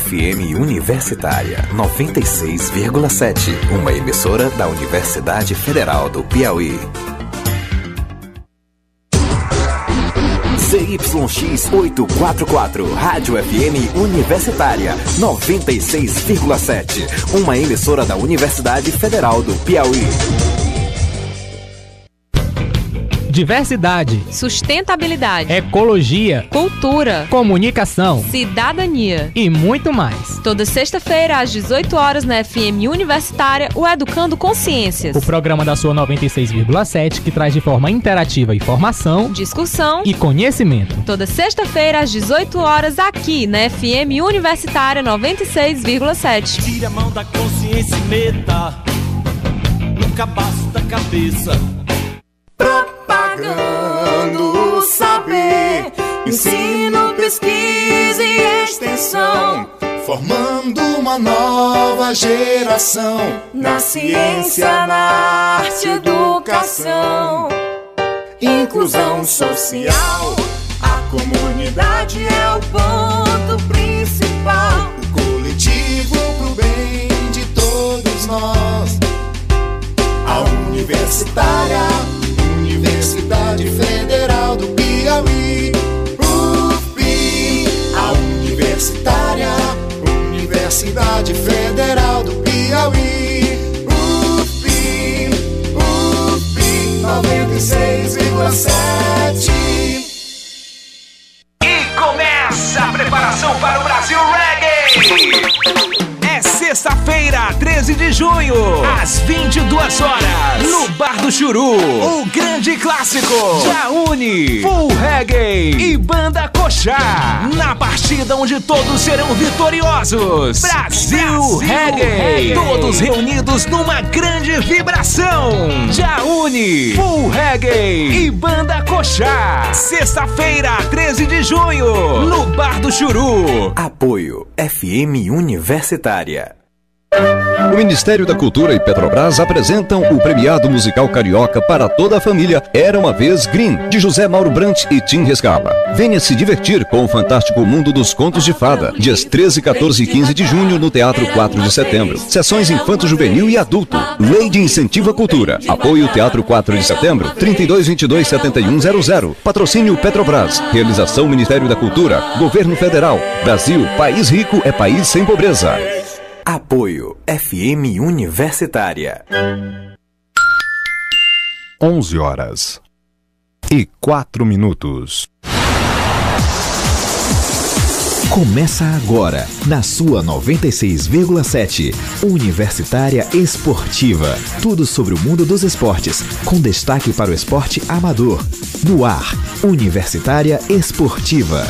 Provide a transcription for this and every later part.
FM Universitária 96,7, uma emissora da Universidade Federal do Piauí. ZYX 844, Rádio FM Universitária 96,7, uma emissora da Universidade Federal do Piauí. Diversidade, sustentabilidade, ecologia, cultura, comunicação, cidadania e muito mais. Toda sexta-feira às 18 horas na FM Universitária, o Educando Consciências. O programa da sua 96,7 que traz de forma interativa informação, discussão e conhecimento. Toda sexta-feira às 18 horas aqui na FM Universitária 96,7. Tire a mão da consciência e meta no cabaço da cabeça. Propagando o saber, ensino, pesquisa e extensão, formando uma nova geração na ciência, na arte, educação, inclusão social. A comunidade é o ponto principal, o coletivo pro bem de todos nós. A universitária, Universidade Federal do Piauí, UFPI. A universitária, Universidade Federal do Piauí, UFPI, UFPI 96,7. E começa a preparação para o Brasil Reggae! É sexta-feira, 13 de junho, às 22 horas, no Bar do Churu, o grande clássico Jaune, Full Reggae e Banda Coxá, na partida onde todos serão vitoriosos. Brasil Reggae, todos reunidos numa grande vibração. Jaune, Full Reggae e Banda Coxá, sexta-feira, 13 de junho, no Bar do Churu. Apoio FM Universitária. O Ministério da Cultura e Petrobras apresentam o premiado musical carioca para toda a família Era Uma Vez Green, de José Mauro Brant e Tim Rescala. Venha se divertir com o fantástico mundo dos contos de fada, dias 13, 14 e 15 de junho no Teatro 4 de Setembro. Sessões infanto-juvenil e adulto. Lei de Incentivo à Cultura. Apoio Teatro 4 de Setembro, 3222-7100. Patrocínio Petrobras. Realização Ministério da Cultura. Governo Federal. Brasil, país rico é país sem pobreza. Apoio FM Universitária. 11h04. Começa agora, na sua 96,7, Universitária Esportiva. Tudo sobre o mundo dos esportes, com destaque para o esporte amador. No ar, Universitária Esportiva.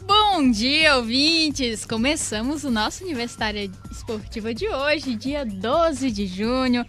Bom dia, ouvintes! Começamos o nosso Universitária Esportiva de hoje, dia 12 de junho.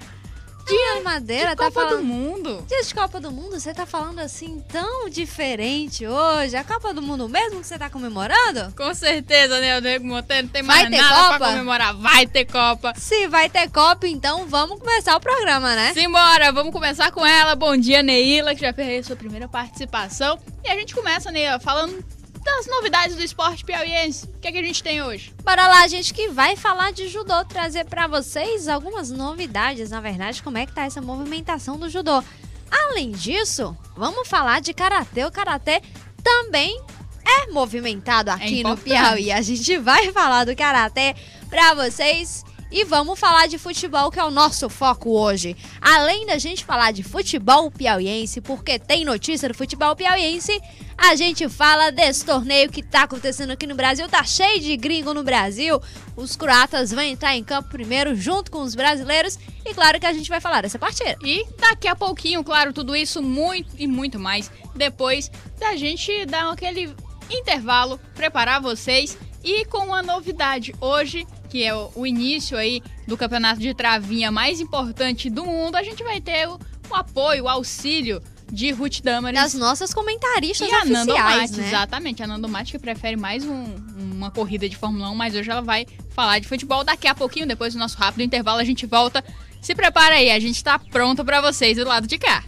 Dia de Madeira, de tá Copa falando... do Mundo. Dia de Copa do Mundo, você tá falando assim tão diferente hoje. A Copa do Mundo mesmo que você tá comemorando? Com certeza, né, Nego Monteiro? Não tem mais Vai ter nada Copa? Pra comemorar. Vai ter Copa. Se vai ter Copa, então vamos começar o programa, né? Simbora, vamos começar com ela. Bom dia, Neila, que já fez sua primeira participação. E a gente começa, Neila, falando das novidades do esporte piauiense. O que é que a gente tem hoje? Bora lá, gente, que vai falar de judô, trazer pra vocês algumas novidades, na verdade, como é que tá essa movimentação do judô. Além disso, vamos falar de karatê. O karatê também é movimentado aqui no Piauí. A gente vai falar do karatê pra vocês. E vamos falar de futebol, que é o nosso foco hoje. Além da gente falar de futebol piauiense, porque tem notícia do futebol piauiense, a gente fala desse torneio que tá acontecendo aqui no Brasil. Tá cheio de gringo no Brasil. Os croatas vão entrar em campo primeiro, junto com os brasileiros. E claro que a gente vai falar dessa partida. E daqui a pouquinho, claro, tudo isso muito e muito mais, depois da gente dar aquele intervalo, preparar vocês. E com uma novidade hoje, que é o início aí do campeonato de travinha mais importante do mundo, a gente vai ter o apoio, o auxílio de Ruth Damaris. Das nossas comentaristas e oficiais, a Nando Matos, né? exatamente. A Nando Matos que prefere mais uma corrida de Fórmula 1, mas hoje ela vai falar de futebol daqui a pouquinho, depois do nosso rápido intervalo a gente volta. Se prepara aí, a gente tá pronto pra vocês do lado de cá.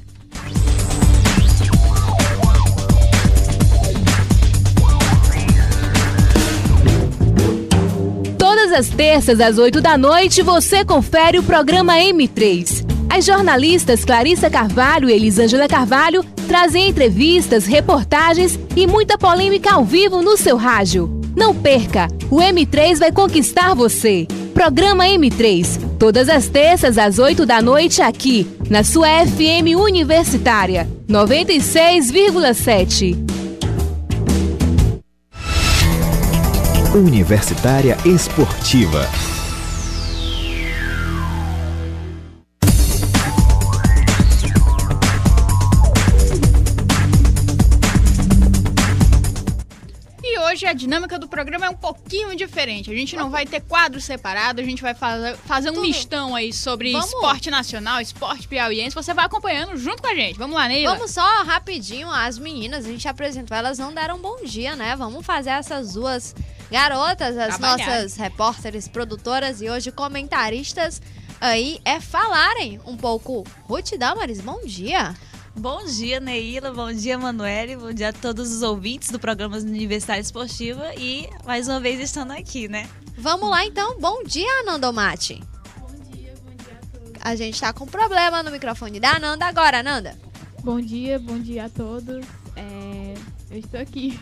Todas as terças às 8 da noite você confere o programa M3. As jornalistas Clarissa Carvalho e Elisângela Carvalho trazem entrevistas, reportagens e muita polêmica ao vivo no seu rádio. Não perca, o M3 vai conquistar você. Programa M3, todas as terças às 8 da noite aqui, na sua FM Universitária, 96,7. Universitária Esportiva. E hoje a dinâmica do programa é um pouquinho diferente. A gente não vai ter quadros separados, a gente vai fazer um mistão aí sobre esporte nacional, esporte piauiense. Você vai acompanhando junto com a gente. Vamos lá, Neila? Vamos só rapidinho, as meninas, a gente apresentou, elas não deram bom dia, né? Vamos fazer essas duas garotas, as nossas repórteres, produtoras e hoje comentaristas aí, falarem um pouco. Ruth Damaris, bom dia. Bom dia, Neila, bom dia, Manoeli, bom dia a todos os ouvintes do programa Universitária Esportiva e mais uma vez estando aqui, né? Vamos lá então, bom dia, Nando Mati. Bom dia a todos. A gente tá com problema no microfone da Nanda agora, Nanda. Bom dia a todos. Eu estou aqui.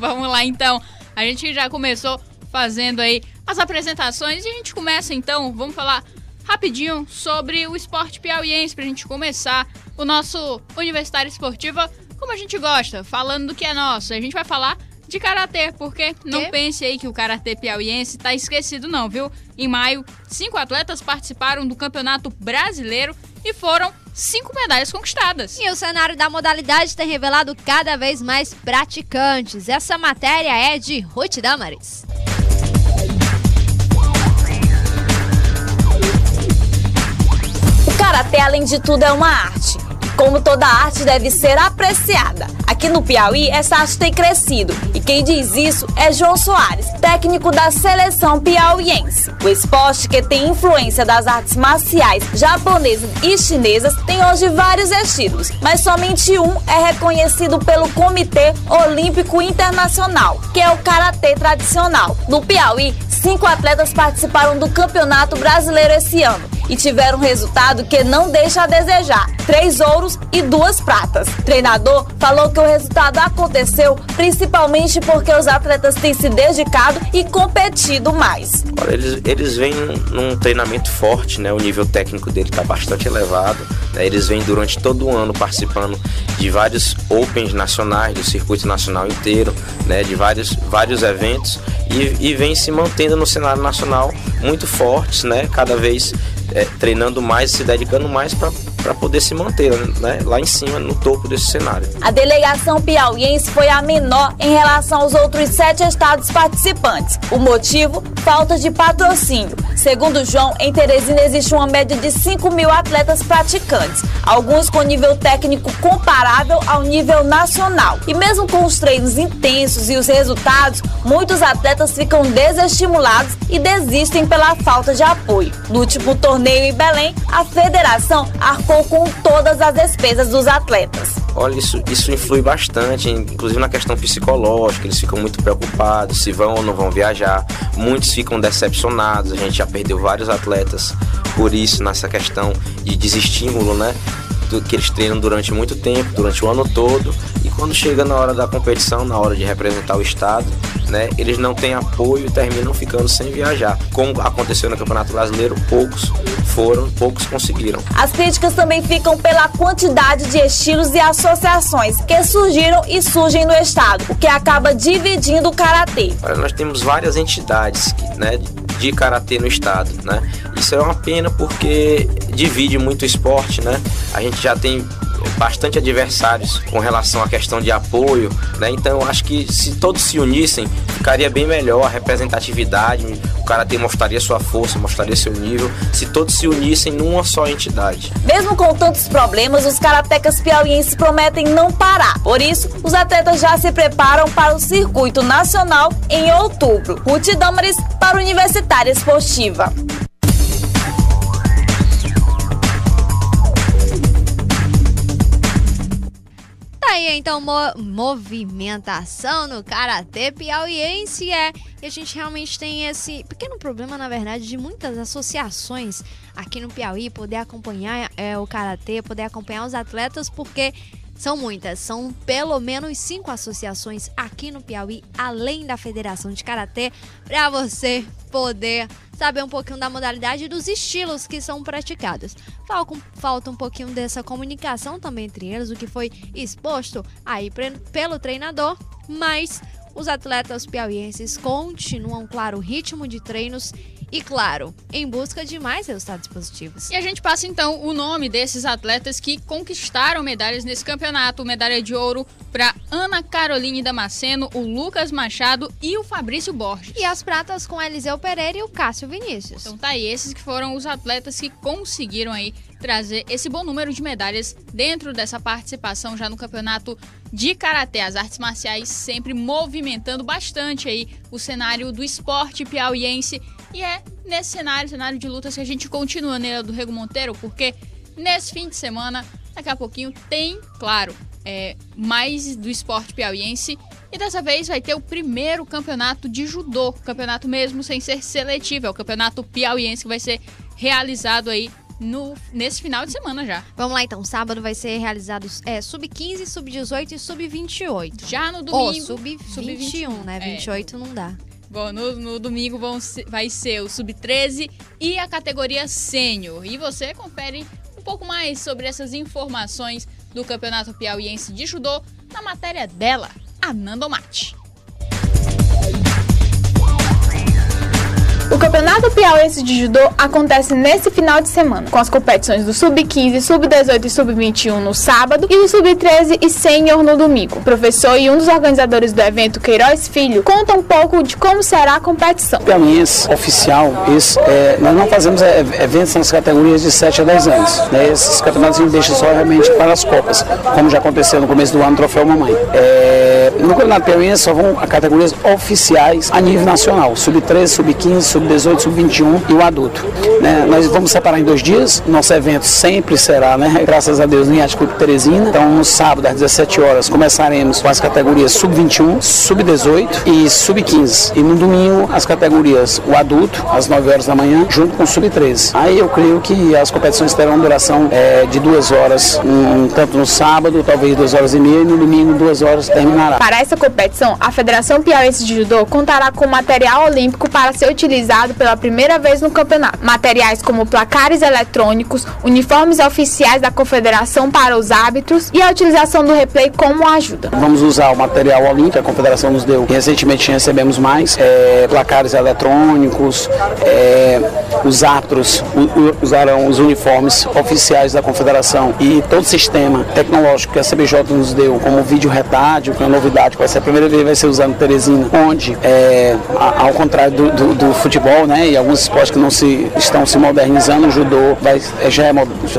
Vamos lá então, a gente já começou fazendo aí as apresentações e a gente começa então, vamos falar rapidinho sobre o esporte piauiense pra gente começar o nosso Universitária Esportiva como a gente gosta, falando do que é nosso. A gente vai falar de karatê, porque não pense aí que o karatê piauiense tá esquecido não, viu? Em maio, 5 atletas participaram do Campeonato Brasileiro e foram 5 medalhas conquistadas. E o cenário da modalidade tem revelado cada vez mais praticantes. Essa matéria é de Ruth Damaris. O karatê, além de tudo, é uma arte. E como toda arte, deve ser apreciada. Aqui no Piauí, essa arte tem crescido. E quem diz isso é João Soares, técnico da seleção piauiense. O esporte, que tem influência das artes marciais japonesas e chinesas, tem hoje vários estilos, mas somente um é reconhecido pelo Comitê Olímpico Internacional, que é o karatê tradicional. No Piauí, 5 atletas participaram do Campeonato Brasileiro esse ano e tiveram um resultado que não deixa a desejar: 3 ouros e 2 pratas. O treinador falou que o resultado aconteceu principalmente porque os atletas têm se dedicado e competido mais. Eles vêm num treinamento forte, né? O nível técnico dele está bastante elevado, né? Eles vêm durante todo o ano participando de vários Opens nacionais, do circuito nacional inteiro, né? De vários eventos e vêm se mantendo no cenário nacional muito fortes, né? Cada vez treinando mais, se dedicando mais para poder se manter, né, lá em cima, no topo desse cenário. A delegação piauiense foi a menor em relação aos outros 7 estados participantes. O motivo? Falta de patrocínio. Segundo João, em Teresina existe uma média de 5.000 atletas praticantes, alguns com nível técnico comparável ao nível nacional. E mesmo com os treinos intensos e os resultados, muitos atletas ficam desestimulados e desistem pela falta de apoio. No último torneio em Belém, a federação arcou com todas as despesas dos atletas. Olha, isso influi bastante, inclusive na questão psicológica. Eles ficam muito preocupados se vão ou não vão viajar. Muitos ficam decepcionados. A gente já perdeu vários atletas por isso, nessa questão de desestímulo, né? Que eles treinam durante muito tempo, durante o ano todo, e quando chega na hora da competição, na hora de representar o estado, né, eles não têm apoio e terminam ficando sem viajar. Como aconteceu no Campeonato Brasileiro, poucos conseguiram. As críticas também ficam pela quantidade de estilos e associações que surgiram e surgem no estado, o que acaba dividindo o karatê. Nós temos várias entidades, né, de karatê no estado, né? Isso é uma pena porque divide muito o esporte, né? A gente já tem bastante adversários com relação à questão de apoio, né? Então eu acho que se todos se unissem, ficaria bem melhor a representatividade, o karatê mostraria sua força, mostraria seu nível, se todos se unissem numa só entidade. Mesmo com tantos problemas, os karatecas piauienses prometem não parar. Por isso, os atletas já se preparam para o circuito nacional em outubro. Ruth Damaris para a Universitária Esportiva. Aí então, movimentação no karatê piauiense e a gente realmente tem esse pequeno problema, na verdade, de muitas associações aqui no Piauí poder acompanhar o karatê, poder acompanhar os atletas, porque são muitas, são pelo menos 5 associações aqui no Piauí, além da Federação de Karatê, para você poder saber um pouquinho da modalidade e dos estilos que são praticados. Falta um pouquinho dessa comunicação também entre eles, o que foi exposto aí pelo treinador, mas os atletas piauienses continuam, claro, o ritmo de treinos e, claro, em busca de mais resultados positivos. E a gente passa, então, o nome desses atletas que conquistaram medalhas nesse campeonato. Medalha de ouro para Ana Caroline Damasceno, o Lucas Machado e o Fabrício Borges. E as pratas com Eliseu Pereira e o Cássio Vinícius. Então tá aí, esses que foram os atletas que conseguiram aí trazer esse bom número de medalhas dentro dessa participação já no campeonato de karatê. As artes marciais sempre movimentando bastante aí o cenário do esporte piauiense. E é nesse cenário de lutas que a gente continua, né, do Rego Monteiro, porque nesse fim de semana, daqui a pouquinho, tem, claro, mais do esporte piauiense. E dessa vez vai ter o primeiro campeonato de judô, campeonato mesmo sem ser seletivo, é o campeonato piauiense que vai ser realizado aí nesse final de semana já. Vamos lá então, sábado vai ser realizado sub-15, sub-18 e sub-28. Já no domingo... sub-21, né? 28 não dá. Bom, no domingo vai ser o sub-13 e a categoria sênior. E você confere um pouco mais sobre essas informações do Campeonato Piauiense de Judô na matéria dela, Ananda Mate. O Campeonato Piauiense de Judô acontece nesse final de semana, com as competições do Sub-15, Sub-18 e Sub-21 no sábado e o Sub-13 e Sênior no domingo. O professor e um dos organizadores do evento, Queiroz Filho, conta um pouco de como será a competição. Piauiense oficial, nós não fazemos eventos nas categorias de 7 a 10 anos. Né? Esses campeonatos a gente deixa só realmente para as Copas, como já aconteceu no começo do ano, Troféu Mamãe. No Campeonato Piauiense só vão a categorias oficiais a nível nacional, Sub-13, Sub-15, Sub-18, Sub-21 e o adulto. Né? Nós vamos separar em 2 dias. Nosso evento sempre será, né, graças a Deus, no Yacht Clube Teresina. Então, no sábado, às 17 horas, começaremos com as categorias Sub-21, Sub-18 e Sub-15. E no domingo, as categorias o adulto, às 9 horas da manhã, junto com o Sub-13. Aí eu creio que as competições terão duração de 2 horas, tanto no sábado, talvez 2 horas e meia, e no domingo, 2 horas, terminará. Para essa competição, a Federação Piauiense de Judô contará com material olímpico para ser utilizado pela primeira vez no campeonato. Materiais como placares eletrônicos, uniformes oficiais da Confederação para os árbitros e a utilização do replay como ajuda. Vamos usar o material olímpico que a Confederação nos deu. Recentemente recebemos mais placares eletrônicos, os árbitros usarão os uniformes oficiais da Confederação e todo o sistema tecnológico que a CBJ nos deu, como vídeo retádio, que é uma novidade, que vai ser a primeira vez que vai ser usado no Teresina, onde, ao contrário do futebol, né, e alguns esportes que não estão se modernizando, o judô já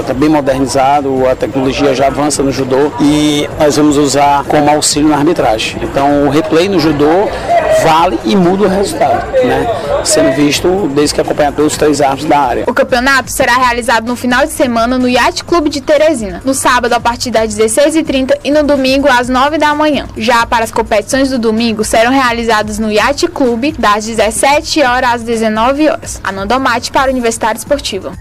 está bem modernizado, a tecnologia já avança no judô e nós vamos usar como auxílio na arbitragem. Então o replay no judô vale e muda o resultado, né, sendo visto desde que acompanha todos os 3 árbitros da área. O campeonato será realizado no final de semana no Yacht Clube de Teresina, no sábado a partir das 16h30 e no domingo às 9 da manhã. Já para as competições do domingo serão realizadas no Yacht Clube das 17 horas às 19 horas. Ananda Mate para a Universitária Esportiva.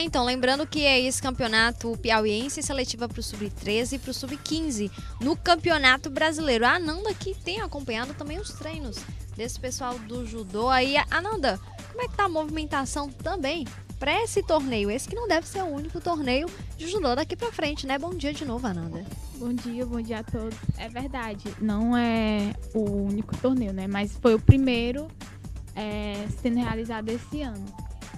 Então, lembrando que é esse campeonato piauiense seletiva para o Sub-13 e para o Sub-15 no Campeonato Brasileiro. A Ananda que tem acompanhado também os treinos desse pessoal do judô. Aí, Ananda, como é que tá a movimentação também para esse torneio? Esse que não deve ser o único torneio de judô daqui para frente, né? Bom dia de novo, Ananda. Bom dia a todos. É verdade, não é o único torneio, né? Mas foi o primeiro sendo realizado esse ano.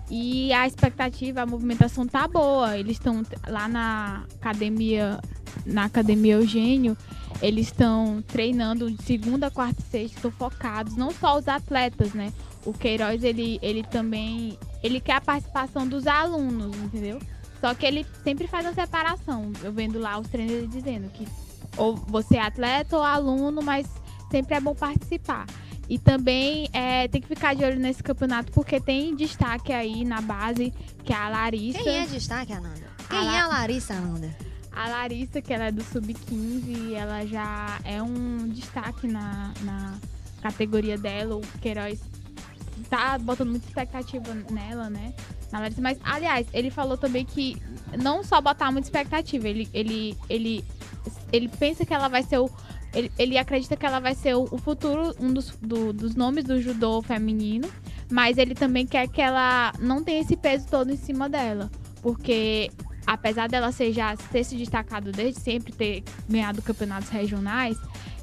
E a expectativa, a movimentação tá boa. Eles estão lá na academia Eugênio, eles estão treinando de segunda, quarta e sexta, estão focados, não só os atletas, né? O Queiroz, ele também, ele quer a participação dos alunos, entendeu? Só que ele sempre faz uma separação. Eu vendo lá os treinadores dizendo que ou você é atleta ou aluno, mas sempre é bom participar. E também tem que ficar de olho nesse campeonato, porque tem destaque aí na base, que é a Larissa. Quem é destaque, Ananda? Quem é a Larissa, Ananda? A Larissa, que ela é do Sub-15, ela já é um destaque na categoria dela. O Queiroz tá botando muita expectativa nela, né? Na Larissa. Mas, aliás, ele falou também que não só botar muita expectativa, ele pensa que ela vai ser Ele acredita que ela vai ser o futuro, um dos nomes do judô feminino, mas ele também quer que ela não tenha esse peso todo em cima dela, porque apesar dela ter se destacado desde sempre, ter ganhado campeonatos regionais,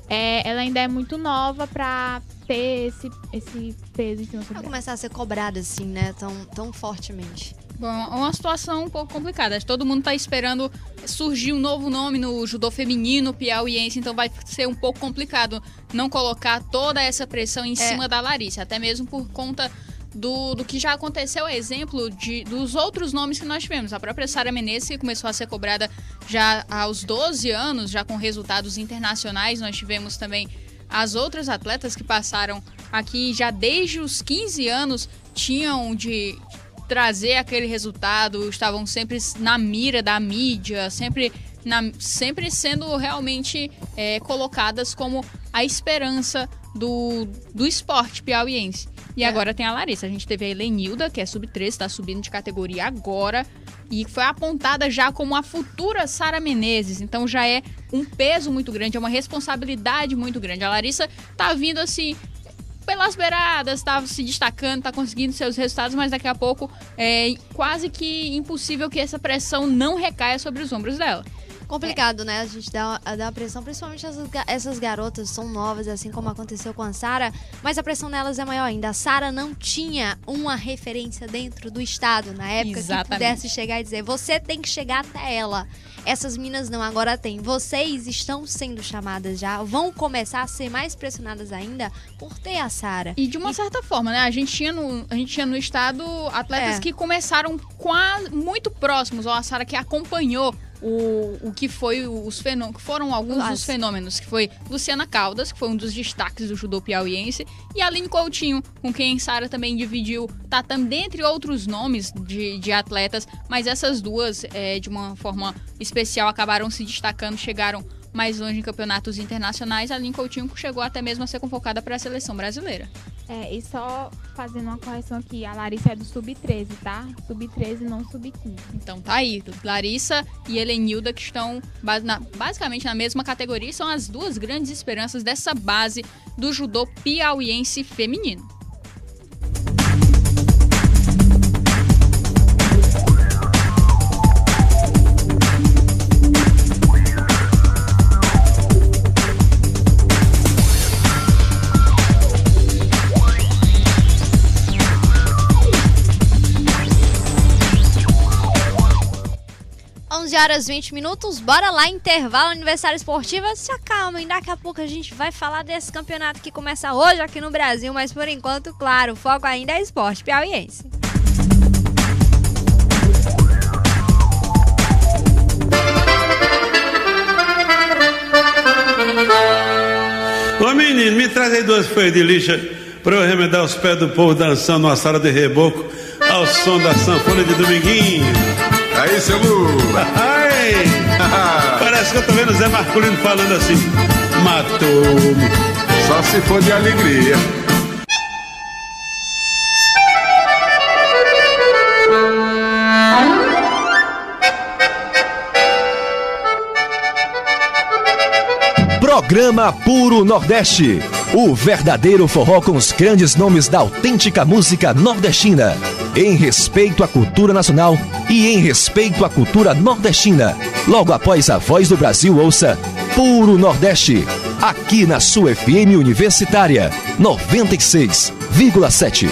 ela ainda é muito nova para ter esse peso em cima dela. Vai começar a ser cobrada assim, né, tão fortemente. Bom, é uma situação um pouco complicada. Todo mundo tá esperando surgir um novo nome no judô feminino piauiense, então vai ser um pouco complicado não colocar toda essa pressão em cima da Larissa, até mesmo por conta do que já aconteceu, exemplo dos outros nomes que nós tivemos. A própria Sara Menezes, que começou a ser cobrada já aos 12 anos, já com resultados internacionais. Nós tivemos também as outras atletas que passaram aqui já desde os 15 anos, tinham de trazer aquele resultado, estavam sempre na mira da mídia, sempre sendo realmente colocadas como a esperança do esporte piauiense. E agora tem a Larissa. A gente teve a Helenilda, que é sub-13, está subindo de categoria agora, e foi apontada já como a futura Sara Menezes. Então já é um peso muito grande, é uma responsabilidade muito grande. A Larissa tá vindo assim pelas beiradas, tá se destacando, tá conseguindo seus resultados, mas daqui a pouco é quase que impossível que essa pressão não recaia sobre os ombros dela. Complicado, né? A gente dá uma pressão, principalmente essas garotas são novas, assim como aconteceu com a Sara, mas a pressão nelas é maior ainda. A Sara não tinha uma referência dentro do estado na época que pudesse chegar e dizer, você tem que chegar até ela. Essas minas não, agora tem. Vocês estão sendo chamadas já, vão começar a ser mais pressionadas ainda por ter a Sara. E de uma certa forma, né? A gente tinha no estado atletas que começaram muito próximos, ou a Sara que acompanhou o que foi que foram alguns dos fenômenos, que foi Luciana Caldas, que foi um dos destaques do judô piauiense, e a Aline Coutinho, com quem Sara também dividiu, tá dentre outros nomes de atletas, mas essas duas, de uma forma especial, acabaram se destacando, chegaram mais longe em campeonatos internacionais. A Aline Coutinho chegou até mesmo a ser convocada para a seleção brasileira. E só fazendo uma correção aqui, a Larissa é do Sub-13, tá? Sub-13, não Sub-15. Então tá aí, Larissa e Helenilda, que estão basicamente na mesma categoria, são as duas grandes esperanças dessa base do judô piauiense feminino. Horas 20 minutos, bora lá, intervalo aniversário esportivo. Se acalmem, daqui a pouco a gente vai falar desse campeonato que começa hoje aqui no Brasil, mas por enquanto, claro, o foco ainda é esporte piauiense. Ô menino, me traz aí 2 folhas de lixa pra eu remedar os pés do povo dançando uma sala de reboco ao som da sanfona de Dominguinho. Aí, seu Lu! Parece que eu tô vendo o Zé Marculino falando assim: matou-me. Só se for de alegria. Programa Puro Nordeste. O verdadeiro forró com os grandes nomes da autêntica música nordestina. em respeito à cultura nacional e em respeito à cultura nordestina. Logo após a Voz do Brasil, ouça Puro Nordeste, aqui na sua FM Universitária 96,7.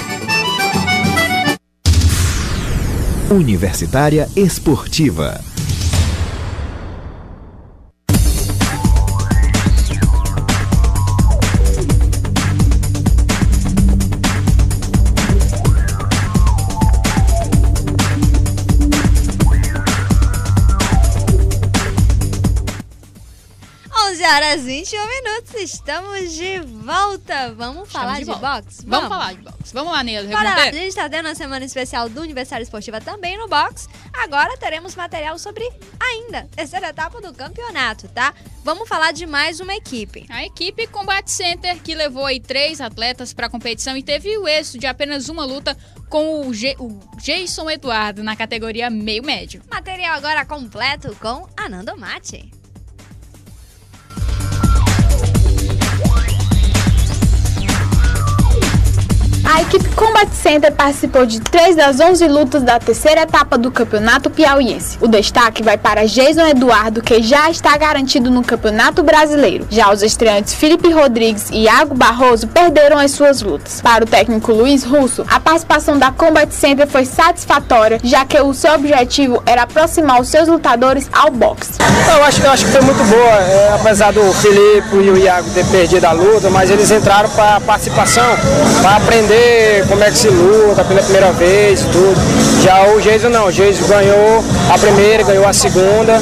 Universitária Esportiva. Horas 21 minutos, estamos de volta. Vamos falar de boxe? Vamos falar de boxe. Vamos lá, Neila. Bora lá, a gente está tendo uma semana especial do Universitário Esportiva também no boxe. Agora teremos material sobre ainda terceira etapa do campeonato, tá? Vamos falar de mais uma equipe. A equipe Combat Center, que levou aí 3 atletas para a competição e teve o êxito de apenas uma luta com o Jason Eduardo na categoria meio médio. Material agora completo com Anando Mate. A equipe Combat Center participou de 3 das 11 lutas da terceira etapa do Campeonato Piauiense. O destaque vai para Jason Eduardo, que já está garantido no Campeonato Brasileiro. Já os estreantes Felipe Rodrigues e Iago Barroso perderam as suas lutas. Para o técnico Luiz Russo, a participação da Combat Center foi satisfatória, já que o seu objetivo era aproximar os seus lutadores ao boxe. Eu acho que foi muito boa, apesar do Felipe e o Iago ter perdido a luta, mas eles entraram para a participação, para aprender como é que se luta pela primeira vez e tudo. Já o Jason não, o Jason ganhou a primeira, ganhou a segunda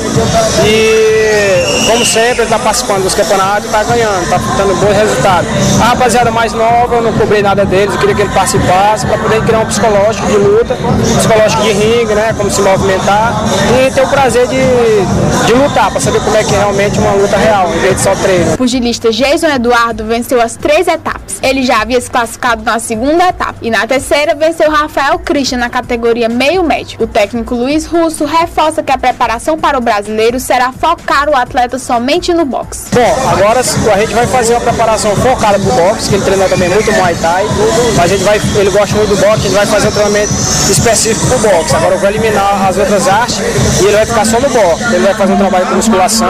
e, como sempre, ele está participando dos campeonatos e está ganhando, está dando bons resultados. A rapaziada mais nova, eu não cobrei nada deles, eu queria que ele participasse para poder criar um psicológico de luta, psicológico de ringue, né, como se movimentar e ter o prazer de lutar, para saber como é que é realmente uma luta real, em vez de só treino. O pugilista Jason Eduardo venceu as 3 etapas. Ele já havia se classificado na segunda etapa e na terceira venceu Rafael Christian na categoria meio médio. O técnico Luiz Russo reforça que a preparação para o brasileiro será focar o atleta somente no boxe. Bom, agora a gente vai fazer uma preparação focada para o boxe, que ele treina também muito Muay Thai, mas ele gosta muito do boxe, a gente vai fazer um treinamento específico para o boxe. Agora eu vou eliminar as outras artes e ele vai ficar só no boxe. Ele vai fazer um trabalho com musculação,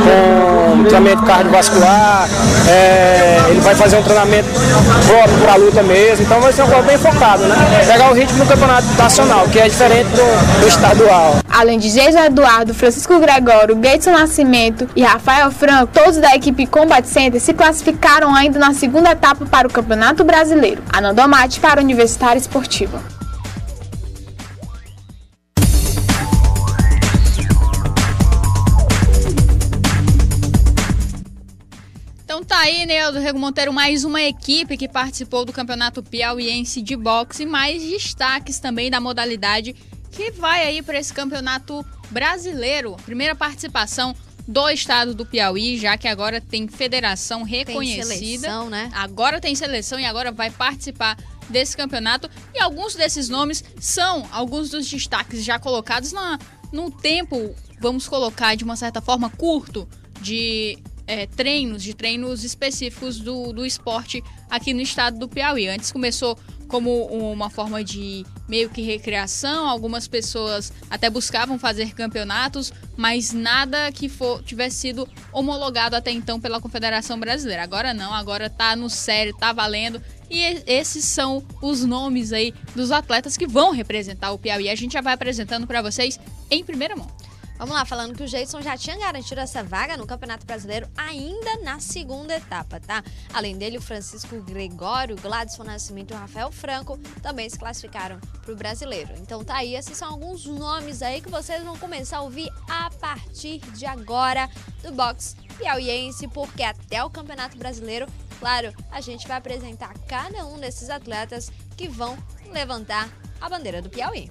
com treinamento cardiovascular, ele vai fazer um treinamento próprio para a luta mesmo, então vai ser um coisa bem focado, né? Pegar o ritmo do campeonato nacional, que é diferente do estadual. Além de Jason Eduardo, Francisco Gregório, Gateson Nascimento e Rafael Franco, todos da equipe Combat Center se classificaram ainda na segunda etapa para o Campeonato Brasileiro. Anando Mate para a Universitária Esportiva. Então tá aí, né, do Rego Monteiro, mais uma equipe que participou do Campeonato Piauiense de Boxe, mais destaques também da modalidade que vai aí para esse Campeonato Brasileiro. Primeira participação do estado do Piauí, já que agora tem federação reconhecida. Tem seleção, né? Agora tem seleção e agora vai participar desse campeonato. E alguns desses nomes são alguns dos destaques já colocados num tempo, vamos colocar de uma certa forma, curto de treinos específicos do esporte aqui no estado do Piauí. Antes começou como uma forma de meio que recreação, algumas pessoas até buscavam fazer campeonatos, mas nada que tivesse sido homologado até então pela Confederação Brasileira. Agora não, agora tá no sério, tá valendo, e esses são os nomes aí dos atletas que vão representar o Piauí. A gente já vai apresentando para vocês em primeira mão. Vamos lá, falando que o Jason já tinha garantido essa vaga no Campeonato Brasileiro ainda na segunda etapa, tá? Além dele, o Francisco Gregório, Gladson Nascimento e o Rafael Franco também se classificaram para o Brasileiro. Então tá aí, esses são alguns nomes aí que vocês vão começar a ouvir a partir de agora do boxe piauiense, porque até o Campeonato Brasileiro, claro, a gente vai apresentar cada um desses atletas que vão levantar a bandeira do Piauí.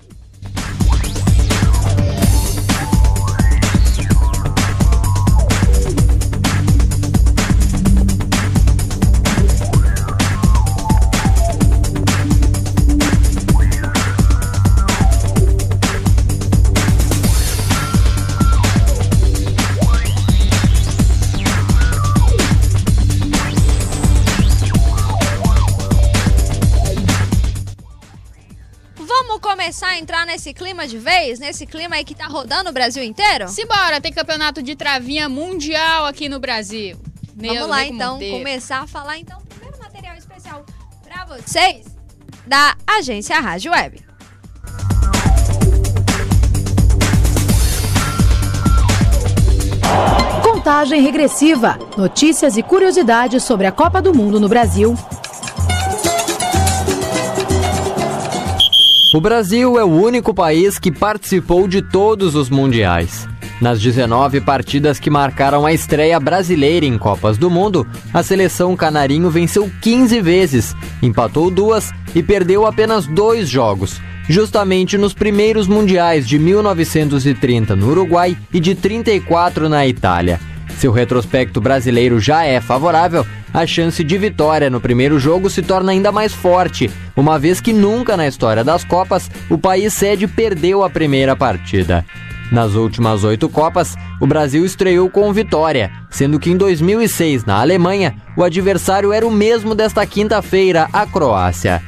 já entrar nesse clima de vez? Nesse clima aí que tá rodando o Brasil inteiro? Simbora, tem campeonato de travinha mundial aqui no Brasil. Vamos lá então, começar a falar então o primeiro material especial pra vocês da agência Rádio Web. Contagem regressiva. Notícias e curiosidades sobre a Copa do Mundo no Brasil. O Brasil é o único país que participou de todos os mundiais. Nas 19 partidas que marcaram a estreia brasileira em Copas do Mundo, a seleção canarinho venceu 15 vezes, empatou 2 e perdeu apenas 2 jogos, justamente nos primeiros mundiais de 1930 no Uruguai e de 34 na Itália. Se o retrospecto brasileiro já é favorável, a chance de vitória no primeiro jogo se torna ainda mais forte, uma vez que nunca na história das Copas o país sede perdeu a primeira partida. Nas últimas 8 Copas, o Brasil estreou com vitória, sendo que em 2006, na Alemanha, o adversário era o mesmo desta quinta-feira, a Croácia.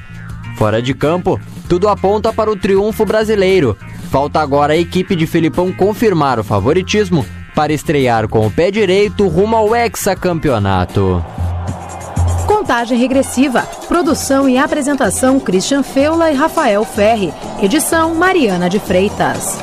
Fora de campo, tudo aponta para o triunfo brasileiro. Falta agora a equipe de Felipão confirmar o favoritismo para estrear com o pé direito rumo ao hexacampeonato. Contagem regressiva. Produção e apresentação Christian Feula e Rafael Ferri. Edição Mariana de Freitas.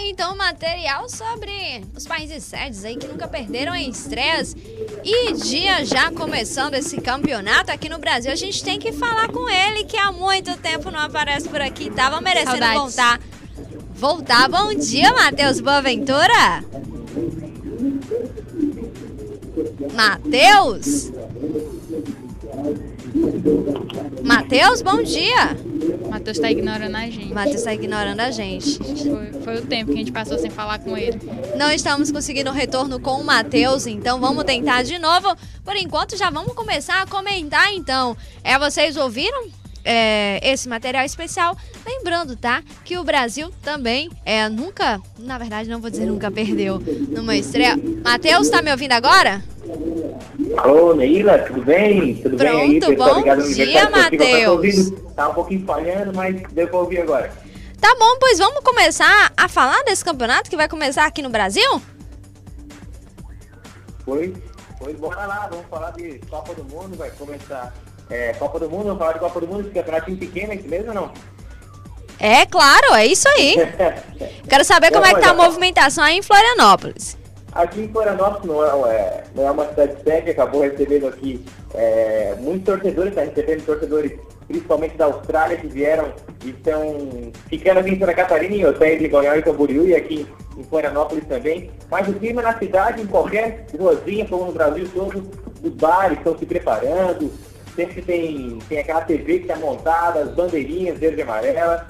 Então, material sobre os países sedes aí que nunca perderam em estreias. E dia já começando esse campeonato aqui no Brasil, a gente tem que falar com ele, que há muito tempo não aparece por aqui. Tava merecendo voltar. Bom dia, Matheus Boaventura. Matheus, bom dia. Matheus tá ignorando a gente. Foi o tempo que a gente passou sem falar com ele. Não estamos conseguindo retorno com o Matheus, então vamos tentar de novo. Por enquanto, já vamos começar a comentar, então. Vocês ouviram esse material especial? Lembrando, tá? Que o Brasil também nunca, na verdade, não vou dizer nunca perdeu numa estreia. Matheus, tá me ouvindo agora? Alô, Neila, tudo bem? Tudo bem aí, pessoal? Bom dia, Matheus. Tá um pouquinho falhando, mas deu pra ouvir agora. Tá bom, pois vamos começar a falar desse campeonato que vai começar aqui no Brasil? Pois bora lá, vamos falar de Copa do Mundo, vai começar Copa do Mundo, vamos falar de Copa do Mundo, esse campeonatinho pequeno, é isso mesmo ou não? É, claro, é isso aí. Quero saber como é que tá a movimentação aí em Florianópolis. Aqui em Florianópolis não é uma cidade sede, acabou recebendo aqui muitos torcedores, está recebendo torcedores principalmente da Austrália que vieram e estão ficando aqui em Santa Catarina, em hotéis de Goiás e Camboriú e aqui em Florianópolis também. Mas o clima na cidade, em qualquer ruazinha, como no Brasil todo, os bares estão se preparando, sempre tem aquela TV que está montada, as bandeirinhas verde e amarela.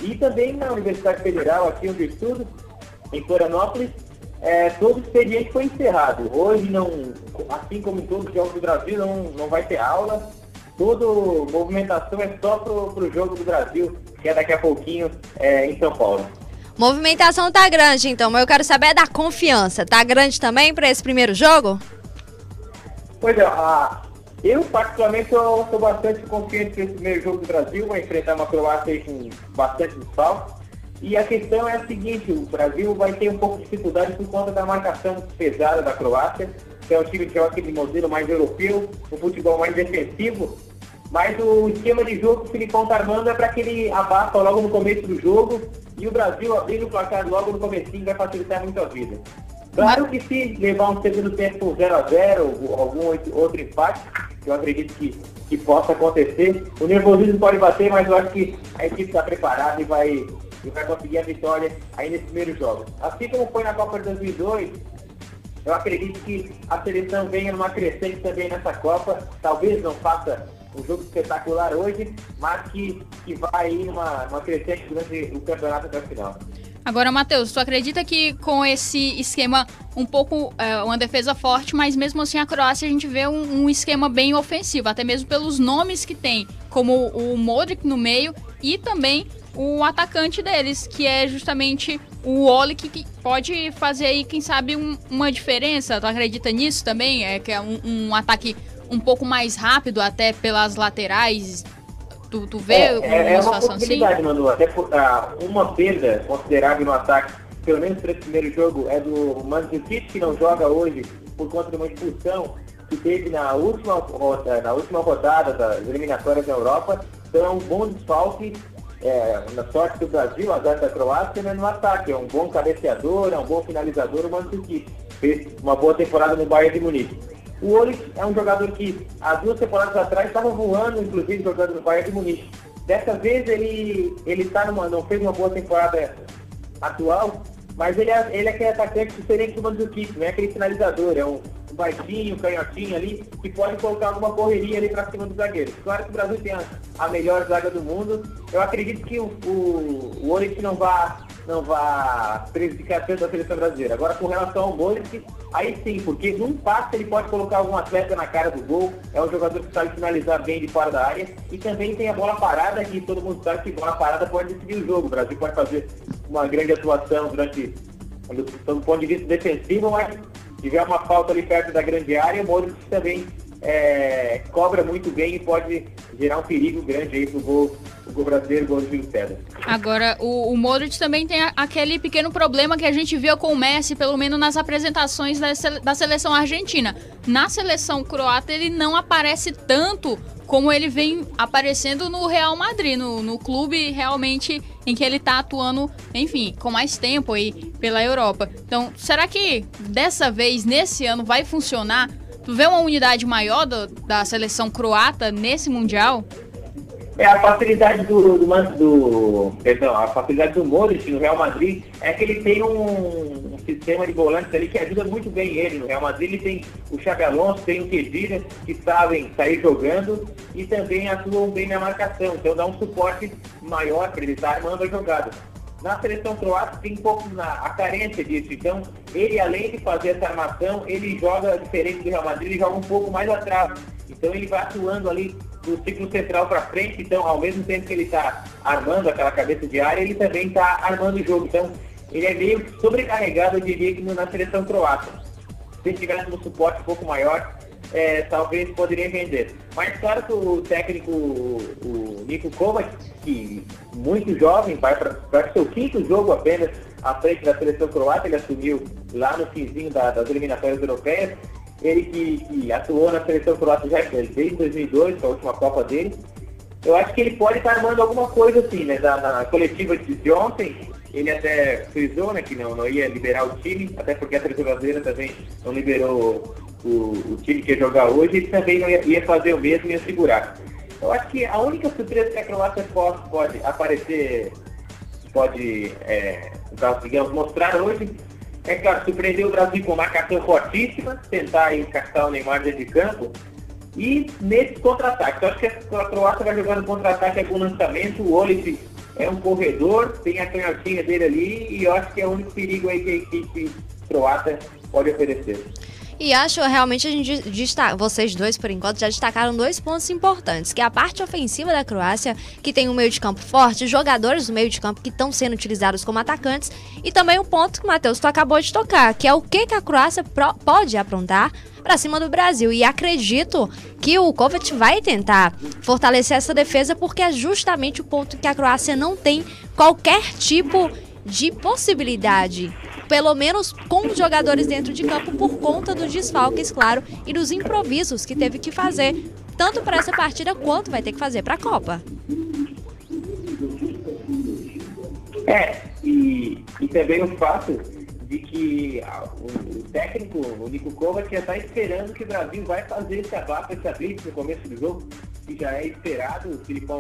E também na Universidade Federal, aqui onde eu estudo, em Florianópolis, todo o expediente foi encerrado. Hoje, assim como em todos os jogos do Brasil, não vai ter aula. Toda movimentação é só pro jogo do Brasil, que é daqui a pouquinho em São Paulo. Movimentação tá grande, então, mas eu quero saber da confiança. Tá grande também para esse primeiro jogo? Pois é, eu particularmente sou bastante confiante para esse primeiro jogo do Brasil. Vai enfrentar uma Croácia aí com bastante desfalque. E a questão é a seguinte, o Brasil vai ter um pouco de dificuldade por conta da marcação pesada da Croácia, que é um time que joga aquele modelo mais europeu, um futebol mais defensivo, mas o esquema de jogo que o Filipão está armando é para que ele abafa logo no começo do jogo e o Brasil abrindo o placar logo no comecinho vai facilitar muito a vida. Claro que se levar um segundo tempo 0-0 ou algum outro empate, que eu acredito que possa acontecer, o nervosismo pode bater, mas eu acho que a equipe está preparada e vai conseguir a vitória aí nesse primeiro jogo. Assim como foi na Copa de 2002, eu acredito que a seleção venha numa crescente também nessa Copa. Talvez não faça um jogo espetacular hoje, mas que vai ir numa crescente durante o campeonato até o final. Agora, Matheus, tu acredita que com esse esquema um pouco, uma defesa forte, mas mesmo assim a Croácia a gente vê um esquema bem ofensivo, até mesmo pelos nomes que tem, como o Modric no meio e também o atacante deles, que é justamente o Olic, que pode fazer aí, quem sabe, uma diferença. Tu acredita nisso também? Que é um ataque um pouco mais rápido, até pelas laterais. Tu vê uma situação assim? Manu, até uma perda considerável no ataque, pelo menos para esse primeiro jogo, é do Mandzukic, que não joga hoje por conta de uma expulsão que teve na última rodada das eliminatórias da Europa. Então é um bom desfalque, na sorte do Brasil, azar da Croácia, né, no ataque. É um bom cabeceador, é um bom finalizador, o Mandzukic. Fez uma boa temporada no Bayern de Munique. O Olic é um jogador que, há 2 temporadas atrás, estava voando, inclusive jogando no Bayern de Munique. Dessa vez ele não fez uma boa temporada atual, mas ele é aquele atacante diferente do Mandzukic, não é aquele finalizador, é um baixinho, canhotinho ali, que pode colocar alguma correria ali para cima dos zagueiros. Claro que o Brasil tem a melhor zaga do mundo. Eu acredito que o Olic não vá prejudicar tanto a seleção brasileira. Agora, com relação ao Modric, aí sim, porque num passe ele pode colocar algum atleta na cara do gol, é um jogador que sabe finalizar bem de fora da área, e também tem a bola parada, que todo mundo sabe que bola parada pode decidir o jogo. O Brasil pode fazer uma grande atuação do ponto de vista defensivo, mas se tiver uma falta ali perto da grande área, o Modric também cobra muito bem e pode gerar um perigo grande aí pro gol brasileiro, gol do Júlio César. Agora, o Modric também tem aquele pequeno problema que a gente viu com o Messi, pelo menos nas apresentações da seleção argentina. Na seleção croata ele não aparece tanto como ele vem aparecendo no Real Madrid, no clube realmente em que ele está atuando, enfim, com mais tempo aí pela Europa. Então, será que dessa vez, nesse ano, vai funcionar? Tu vê uma unidade maior da seleção croata nesse Mundial? A facilidade a facilidade do Modric no Real Madrid é que ele tem um sistema de volantes ali que ajuda muito bem ele. No Real Madrid ele tem o Xabi Alonso, tem o Khedira, que sabem sair jogando e também atuam bem na marcação. Então dá um suporte maior para ele estar armando a jogada. Na seleção croata tem um pouco a carência disso. Então ele, além de fazer essa armação, ele joga diferente do Real Madrid, ele joga um pouco mais atrás. Então ele vai atuando ali do ciclo central para frente. Então, ao mesmo tempo que ele está armando aquela cabeça de área, ele também está armando o jogo. Então ele é meio sobrecarregado, eu diria, que na seleção croata. Se ele tivesse um suporte um pouco maior, talvez poderia render. Mas claro que o técnico, o Niko Kovac, que muito jovem, vai para o seu 5º jogo apenas à frente da seleção croata, ele assumiu lá no finzinho das eliminatórias europeias. Ele que atuou na seleção croata já desde 2002, que é a última Copa dele. Eu acho que ele pode estar armando alguma coisa assim, né? Na coletiva de ontem, ele até frisou, né, que não ia liberar o time, até porque a seleção brasileira também não liberou o time que ia jogar hoje, ele também não ia fazer o mesmo e ia segurar. Eu acho que a única surpresa que a Croácia pode aparecer, digamos, mostrar hoje, é claro, surpreender o Brasil com marcação fortíssima, tentar encaixar o Neymar dentro de campo, e nesse contra-ataque. Eu acho que a Croácia vai jogar no contra-ataque com lançamento. O Olic é um corredor, tem a canhotinha dele ali, e eu acho que é o único perigo aí que a equipe croata pode oferecer. E acho realmente vocês dois, por enquanto, já destacaram 2 pontos importantes, que é a parte ofensiva da Croácia, que tem um meio de campo forte, jogadores do meio de campo que estão sendo utilizados como atacantes, e também um ponto que, Matheus, tu acabou de tocar, que é o que a Croácia pode aprontar para cima do Brasil. E acredito que o Kovac vai tentar fortalecer essa defesa, porque é justamente o ponto que a Croácia não tem qualquer tipo de possibilidade, pelo menos com os jogadores dentro de campo, por conta dos desfalques, claro, e dos improvisos que teve que fazer, tanto para essa partida quanto vai ter que fazer para a Copa. E também o fato de que o técnico, o Niko Kovac, já está esperando que o Brasil vai fazer esse abafo, esse blitz no começo do jogo, que já é esperado. O Filipão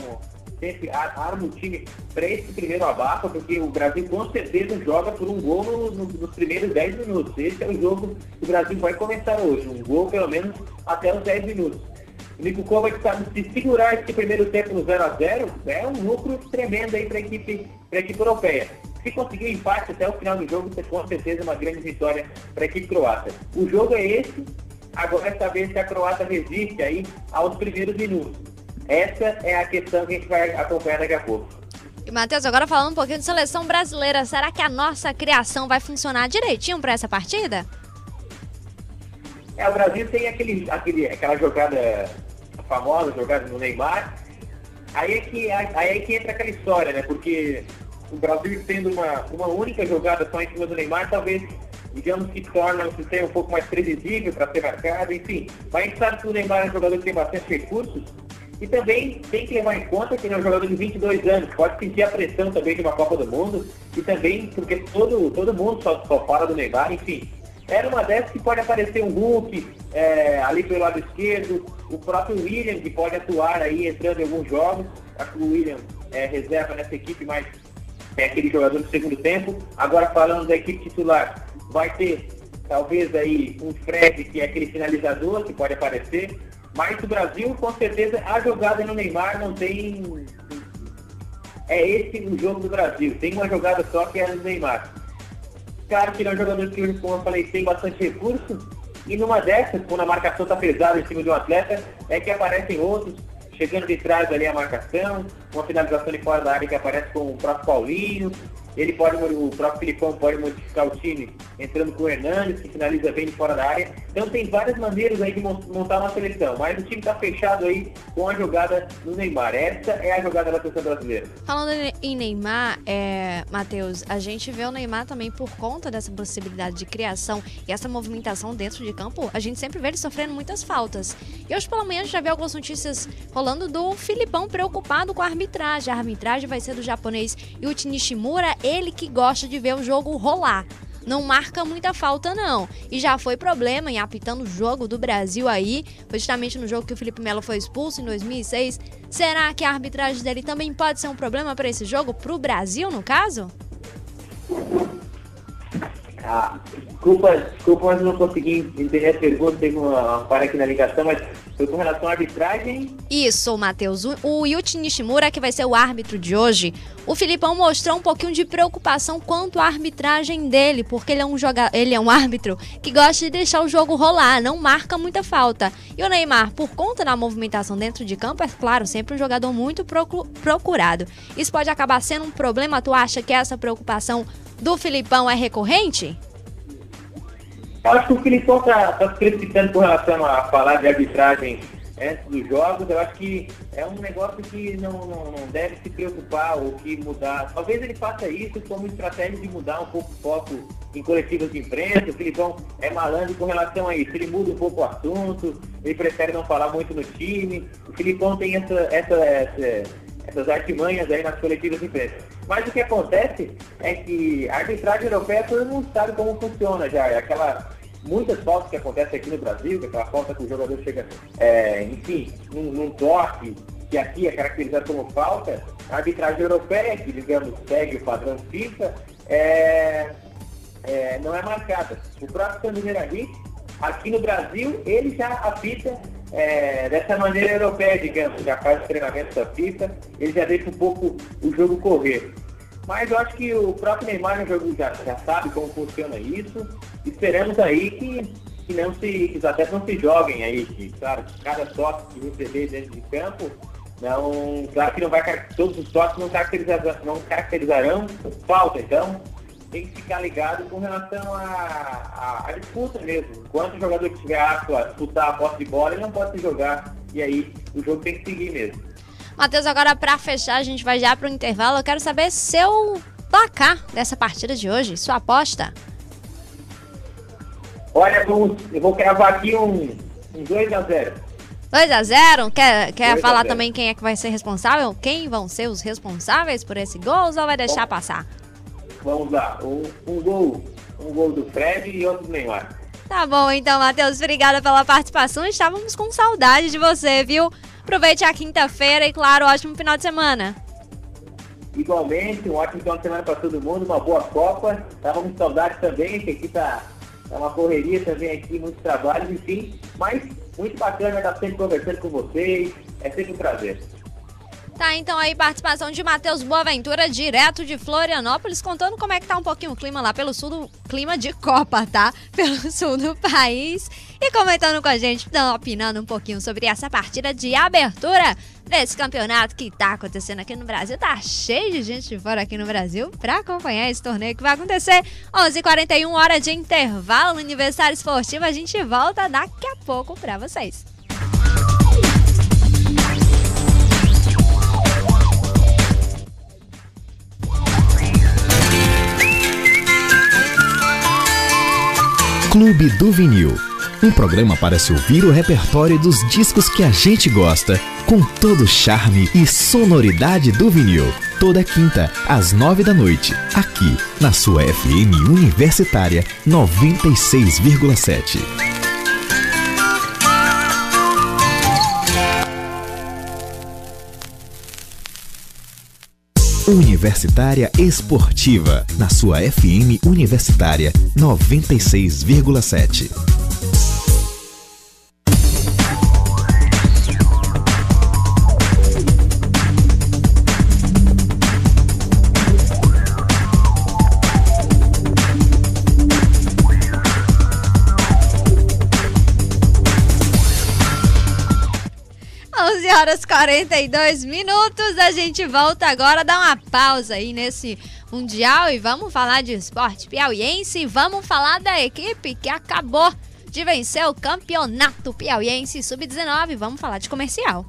sempre arma o time para esse primeiro abafa, porque o Brasil com certeza joga por um gol nos primeiros 10 minutos. Esse é o jogo que o Brasil vai começar hoje, um gol pelo menos até os 10 minutos. O Niko Kovac sabe se segurar esse primeiro tempo no 0-0, é um lucro tremendo aí para a equipe europeia. Se conseguir o empate até o final do jogo, com certeza uma grande vitória para a equipe croata. O jogo é esse, agora é saber se a Croácia resiste aí aos primeiros minutos. Essa é a questão que a gente vai acompanhar daqui a pouco. E, Matheus, agora falando um pouquinho de seleção brasileira, será que a nossa criação vai funcionar direitinho para essa partida? O Brasil tem aquela jogada famosa, jogada no Neymar. Aí é que entra aquela história, né? Porque o Brasil tendo uma única jogada só em cima do Neymar, talvez, digamos que torna o sistema um pouco mais previsível para ser marcado, enfim. Mas a gente sabe que o Neymar é um jogador que tem bastante recursos e também tem que levar em conta que ele é um jogador de 22 anos, pode sentir a pressão também de uma Copa do Mundo e também porque todo mundo só fala do Neymar, enfim. Era uma dessas que pode aparecer um Hulk ali pelo lado esquerdo, o próprio William que pode atuar aí entrando em alguns jogos. Acho que o William reserva nessa equipe, mas é aquele jogador do segundo tempo. Agora falando da equipe titular, vai ter talvez aí um Fred que é aquele finalizador que pode aparecer, mas o Brasil com certeza a jogada no Neymar não tem... É esse o jogo do Brasil, tem uma jogada só que é a do Neymar. Claro que ele é um jogador que, como eu falei, tem bastante recurso, e numa dessas, quando a marcação está pesada em cima de um atleta, é que aparecem outros, chegando de trás ali a marcação, uma finalização de fora da área que aparece com o próprio Paulinho, o próprio Filipão pode modificar o time entrando com o Hernandes, que finaliza bem de fora da área. Então tem várias maneiras aí de montar uma seleção, mas o time está fechado aí com a jogada do Neymar. Essa é a jogada da seleção brasileira. Falando em Neymar, Matheus, a gente vê o Neymar também por conta dessa possibilidade de criação e essa movimentação dentro de campo, a gente sempre vê ele sofrendo muitas faltas. E hoje pela manhã a gente já vê algumas notícias rolando do Filipão preocupado com a arbitragem. A arbitragem vai ser do japonês Yuki Nishimura, ele que gosta de ver o jogo rolar. Não marca muita falta, não. E já foi problema em apitando o jogo do Brasil aí. Foi justamente no jogo que o Felipe Melo foi expulso em 2006. Será que a arbitragem dele também pode ser um problema para esse jogo, pro Brasil, no caso? Desculpa, mas não consegui entender a pergunta, teve uma falha aqui na ligação, mas foi com relação à arbitragem? Isso, Matheus. O Yuki Nishimura, que vai ser o árbitro de hoje, o Filipão mostrou um pouquinho de preocupação quanto à arbitragem dele, porque ele é um árbitro que gosta de deixar o jogo rolar, não marca muita falta. E o Neymar, por conta da movimentação dentro de campo, é claro, sempre um jogador muito procurado. Isso pode acabar sendo um problema? Tu acha que essa preocupação do Filipão é recorrente? Eu acho que o Filipão está se precipitando com relação a falar de arbitragem antes dos jogos. Eu acho que é um negócio que não deve se preocupar ou que mudar. Talvez ele faça isso como estratégia de mudar um pouco o foco em coletivas de imprensa. O Filipão é malandro com relação a isso. Ele muda um pouco o assunto, ele prefere não falar muito no time. O Filipão tem essas artimanhas aí nas coletivas de imprensa. Mas o que acontece é que a arbitragem europeia todo mundo sabe como funciona já. Muitas faltas que acontecem aqui no Brasil, que aquela falta que o jogador chega, enfim, num toque, que aqui é caracterizado como falta, a arbitragem europeia, que digamos segue o padrão FIFA, não é marcada. O próprio Sandro Meirahit, aqui no Brasil, ele já apita dessa maneira europeia, digamos, já faz treinamentos da FIFA, ele já deixa um pouco o jogo correr. Mas eu acho que o próprio Neymar no jogo já sabe como funciona isso. Esperamos aí que os atletas não se joguem aí, que, claro, cada toque que receber dentro de campo, claro que todos os toques não caracterizarão falta, então tem que ficar ligado com relação à disputa mesmo. Enquanto o jogador que estiver apto a disputar a posse de bola, ele não pode se jogar, e aí o jogo tem que seguir mesmo. Matheus, agora para fechar, a gente vai já para o intervalo. Eu quero saber seu placar dessa partida de hoje, sua aposta. Olha, eu vou cravar aqui um 2-0. 2-0? Quer 2-0. Falar também quem é que vai ser responsável? Quem vão ser os responsáveis por esse gol ou vai deixar passar? Vamos lá, um gol do Fred e outro do Neymar. Tá bom, então, Matheus, obrigada pela participação. Estávamos com saudade de você, viu? Aproveite a quinta-feira e, claro, ótimo final de semana. Igualmente, um ótimo final de semana para todo mundo, uma boa Copa. Estávamos com saudade também, que aqui tá uma correria também aqui, muitos trabalhos, enfim. Mas muito bacana estar sempre conversando com vocês, é sempre um prazer. Tá, então aí participação de Matheus Boaventura, direto de Florianópolis, contando como é que tá um pouquinho o clima lá pelo sul, clima de Copa, tá? Pelo sul do país. e comentando com a gente, opinando um pouquinho sobre essa partida de abertura desse campeonato que tá acontecendo aqui no Brasil. Tá cheio de gente de fora aqui no Brasil pra acompanhar esse torneio que vai acontecer. 11h41, hora de intervalo no Aniversário Esportivo. A gente volta daqui a pouco pra vocês. Clube do Vinil, um programa para se ouvir o repertório dos discos que a gente gosta, com todo o charme e sonoridade do vinil. Toda quinta, às 9 da noite, aqui na sua FM Universitária 96,7. Universitária Esportiva, na sua FM Universitária 96,7. 11h42, a gente volta agora, dá uma pausa aí nesse Mundial e vamos falar de esporte piauiense, vamos falar da equipe que acabou de vencer o Campeonato Piauiense Sub-19, vamos falar de Comercial.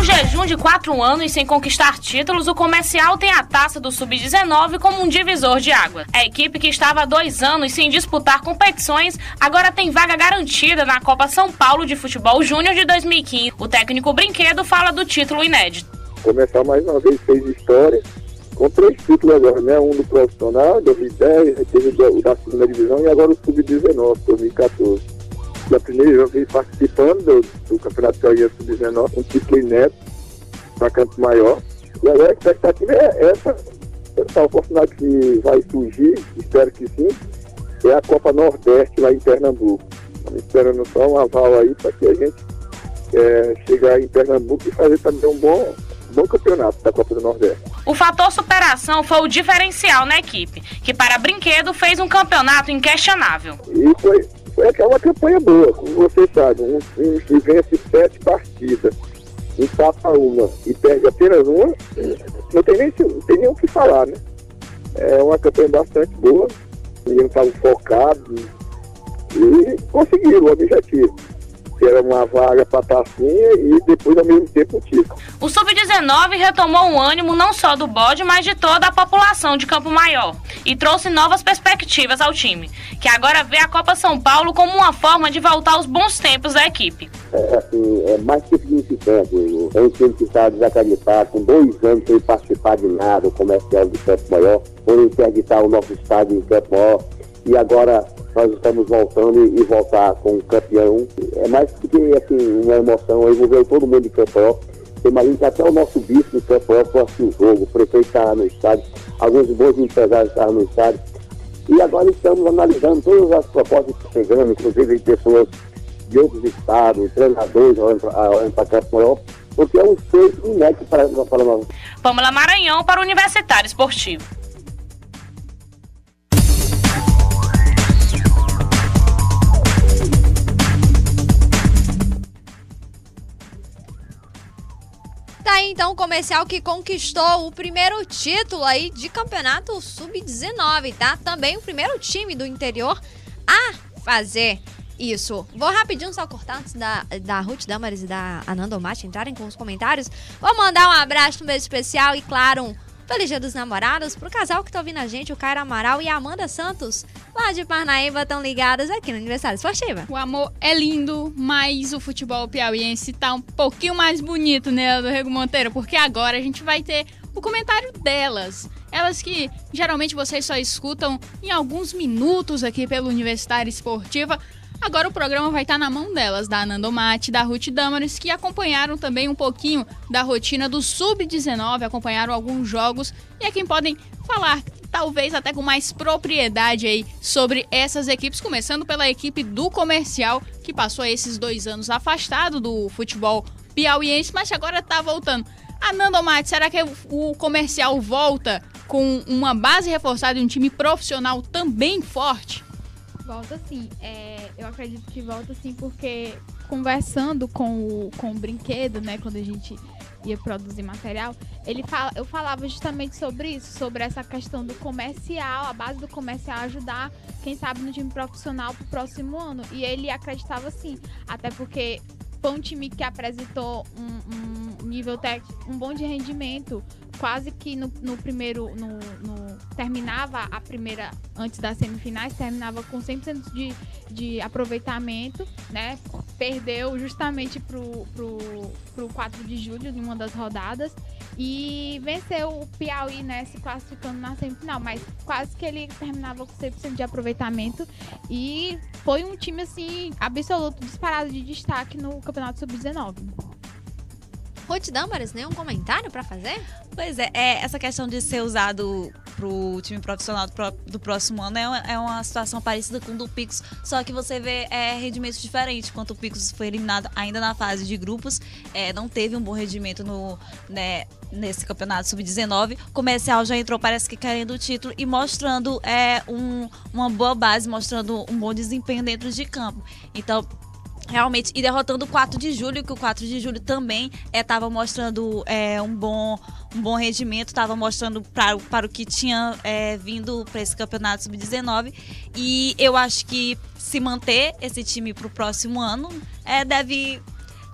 Jejum de 4 anos sem conquistar títulos, o Comercial tem a taça do Sub-19 como um divisor de água. A equipe que estava há 2 anos sem disputar competições, agora tem vaga garantida na Copa São Paulo de Futebol Júnior de 2015. O técnico Brinquedo fala do título inédito. O Comercial mais uma vez fez história, com 3 títulos agora, né? Um do profissional, 2010, teve o da segunda divisão e agora o Sub-19, 2014. Da primeira vez participando do Campeonato Piauiense Sub-19, um título inédito para Campo Maior. E agora a expectativa é essa oportunidade que vai surgir, espero que sim, é a Copa Nordeste lá em Pernambuco. Estamos esperando só um aval aí para que a gente chegar em Pernambuco e fazer também um bom campeonato da Copa do Nordeste. O fator superação foi o diferencial na equipe, que para Brinquedo fez um campeonato inquestionável. E foi aquela campanha boa, como você sabe, um time que vence 7 partidas, empata uma e perde apenas uma, não tem nem o que falar, né? É uma campanha bastante boa, os meninos estavam focados e conseguiram o objetivo, que era uma vaga para a tacinha e depois ao mesmo tempo o título. O Sub-19 retomou o ânimo não só do bode, mas de toda a população de Campo Maior e trouxe novas perspectivas ao time, que agora vê a Copa São Paulo como uma forma de voltar aos bons tempos da equipe. É mais que significante. É um time que está desacreditado, com 2 anos sem participar de nada, o Comercial de Campo Maior, por interditar o nosso estádio em Campo Maior, e agora nós estamos voltando e voltar com o campeão. É mais que uma emoção, envolveu todo mundo de Campo Maior. Tem imagina que até o nosso bispo de Campo Maior foi assistir o jogo, o prefeito estava no estádio, alguns bons empresários estavam no estádio. E agora estamos analisando todas as propostas que estão chegando, inclusive de pessoas de outros estados, treinadores olhando para Campo Maior, porque é um feito inédito para nós. Pamela Maranhão para o Universitário Esportivo. Tá aí então o Comercial que conquistou o primeiro título aí de campeonato Sub-19, tá? Também o primeiro time do interior a fazer isso. Vou rapidinho só cortar antes da Ruth Damares e da Ananda Omati entrarem com os comentários. Vou mandar um abraço no mês especial e, claro, um Feliz Dia dos Namorados pro casal que tá ouvindo a gente, o Cairo Amaral e a Amanda Santos, lá de Parnaíba, estão ligados aqui no Aniversário Esportivo. O amor é lindo, mas o futebol piauiense tá um pouquinho mais bonito, né, do Rego Monteiro, porque agora a gente vai ter o comentário delas. Elas que geralmente vocês só escutam em alguns minutos aqui pelo Universitário Esportiva. Agora o programa vai estar na mão delas, da Ananda Omati, da Ruth Damares, que acompanharam também um pouquinho da rotina do Sub-19, acompanharam alguns jogos e é quem podem falar, talvez até com mais propriedade aí, sobre essas equipes, começando pela equipe do Comercial, que passou esses 2 anos afastado do futebol piauiense, mas agora está voltando. Nando Mate, será que o Comercial volta com uma base reforçada e um time profissional também forte? Volta sim. Eu acredito que volta sim, porque conversando com o Brinquedo, né, quando a gente ia produzir material, eu falava justamente sobre isso, sobre essa questão do comercial, a base do comercial ajudar, quem sabe, no time profissional pro próximo ano. E ele acreditava sim, até porque foi um time que apresentou um nível técnico, um bom de rendimento, quase que no primeiro, terminava a primeira, antes das semifinais, terminava com 100% de aproveitamento, né? Perdeu justamente pro 4 de julho, em uma das rodadas, e venceu o Piauí, né? Se classificando na semifinal, mas quase que ele terminava com 100% de aproveitamento, e foi um time, assim, absoluto, disparado de destaque no Campeonato Sub-19. Ruth Dâmaras, nenhum comentário pra fazer? Pois é, essa questão de ser usado pro time profissional do próximo ano é uma situação parecida com o do Picos, só que você vê rendimentos diferentes. Enquanto o Picos foi eliminado ainda na fase de grupos, não teve um bom rendimento nesse campeonato sub-19. O Comercial já entrou, parece que querendo o título e mostrando uma boa base, mostrando um bom desempenho dentro de campo. Então, realmente, e derrotando o 4 de julho, que o 4 de julho também estava mostrando um bom rendimento, estava mostrando para o que tinha vindo para esse campeonato sub-19. E eu acho que se manter esse time para o próximo ano, deve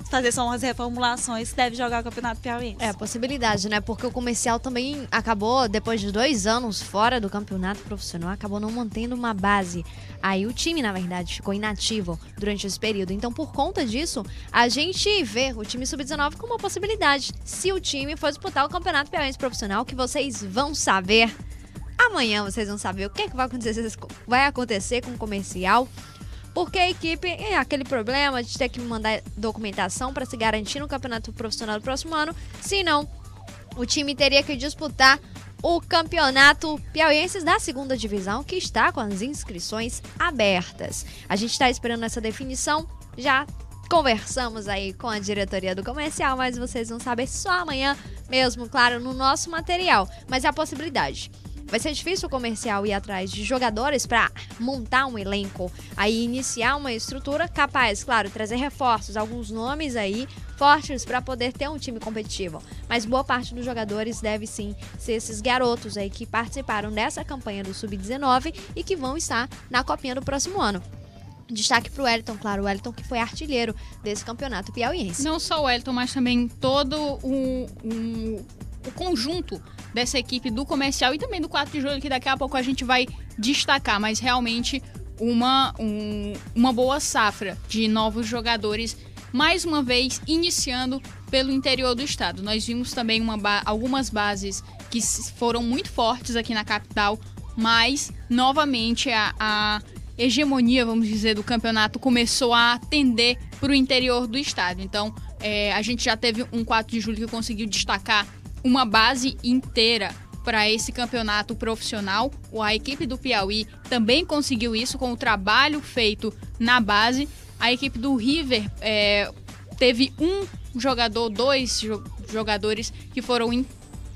fazer só umas reformulações, deve jogar o Campeonato Piauiense. É a possibilidade, né? Porque o Comercial também acabou, depois de 2 anos fora do campeonato profissional, acabou não mantendo uma base. Aí o time, na verdade, ficou inativo durante esse período. Então, por conta disso, a gente vê o time sub-19 como uma possibilidade. Se o time for disputar o Campeonato Piauiense Profissional, que vocês vão saber amanhã, vocês vão saber o que vai acontecer com o Comercial. Porque a equipe é aquele problema de ter que mandar documentação para se garantir no campeonato profissional do próximo ano. Senão, o time teria que disputar o campeonato piauiense da segunda divisão, que está com as inscrições abertas. A gente está esperando essa definição. Já conversamos aí com a diretoria do Comercial, mas vocês vão saber só amanhã mesmo, claro, no nosso material. Mas é a possibilidade. Vai ser difícil o Comercial ir atrás de jogadores para montar um elenco, aí iniciar uma estrutura capaz, claro, trazer reforços, alguns nomes aí fortes para poder ter um time competitivo. Mas boa parte dos jogadores deve sim ser esses garotos aí que participaram dessa campanha do Sub-19 e que vão estar na copinha do próximo ano. Destaque pro Wellington, claro, o Wellington que foi artilheiro desse campeonato piauiense. Não só o Wellington, mas também todo o conjunto dessa equipe do Comercial e também do 4 de julho, que daqui a pouco a gente vai destacar, mas realmente uma boa safra de novos jogadores, mais uma vez iniciando pelo interior do estado. Nós vimos também algumas bases que foram muito fortes aqui na capital, mas novamente a hegemonia, vamos dizer, do campeonato começou a atender para o interior do estado. Então, a gente já teve um 4 de julho que conseguiu destacar uma base inteira para esse campeonato profissional. A equipe do Piauí também conseguiu isso com o trabalho feito na base. A equipe do River teve dois jogadores que foram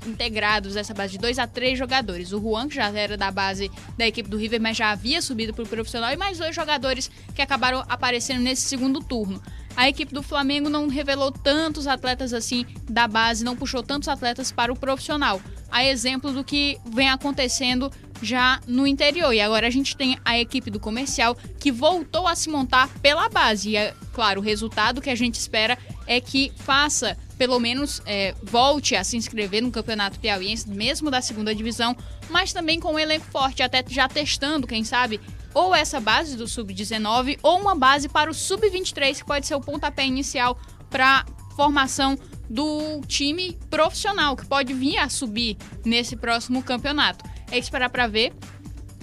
integrados nessa base, de 2 a 3 jogadores. O Juan, que já era da base da equipe do River, mas já havia subido para o profissional, e mais 2 jogadores que acabaram aparecendo nesse segundo turno. A equipe do Flamengo não revelou tantos atletas assim da base, não puxou tantos atletas para o profissional. A exemplo do que vem acontecendo já no interior. E agora a gente tem a equipe do Comercial que voltou a se montar pela base. E, claro, o resultado que a gente espera é que faça, pelo menos, volte a se inscrever no Campeonato Piauiense, mesmo da segunda divisão, mas também com um elenco forte, até já testando, quem sabe, ou essa base do Sub-19 ou uma base para o Sub-23, que pode ser o pontapé inicial para formação do time profissional, que pode vir a subir nesse próximo campeonato. É esperar para ver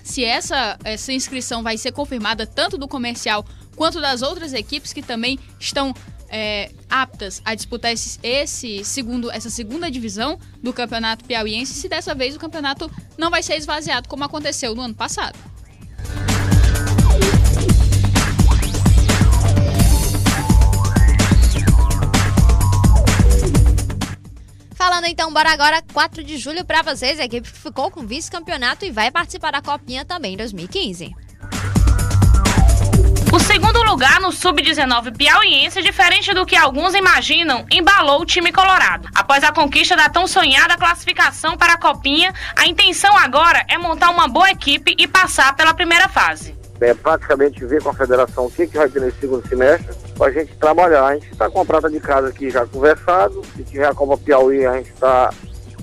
se essa inscrição vai ser confirmada tanto do Comercial quanto das outras equipes que também estão aptas a disputar essa segunda divisão do Campeonato Piauiense, se dessa vez o campeonato não vai ser esvaziado como aconteceu no ano passado. então bora agora 4 de julho pra vocês. A equipe que ficou com vice-campeonato e vai participar da Copinha também em 2015. O segundo lugar no Sub-19 piauiense, diferente do que alguns imaginam, embalou o time colorado. Após a conquista da tão sonhada classificação para a Copinha, a intenção agora é montar uma boa equipe e passar pela primeira fase. É praticamente ver com a federação o que vai ter nesse segundo semestre para a gente trabalhar. A gente está com a prata de casa aqui já conversado, se tiver a Copa Piauí a gente está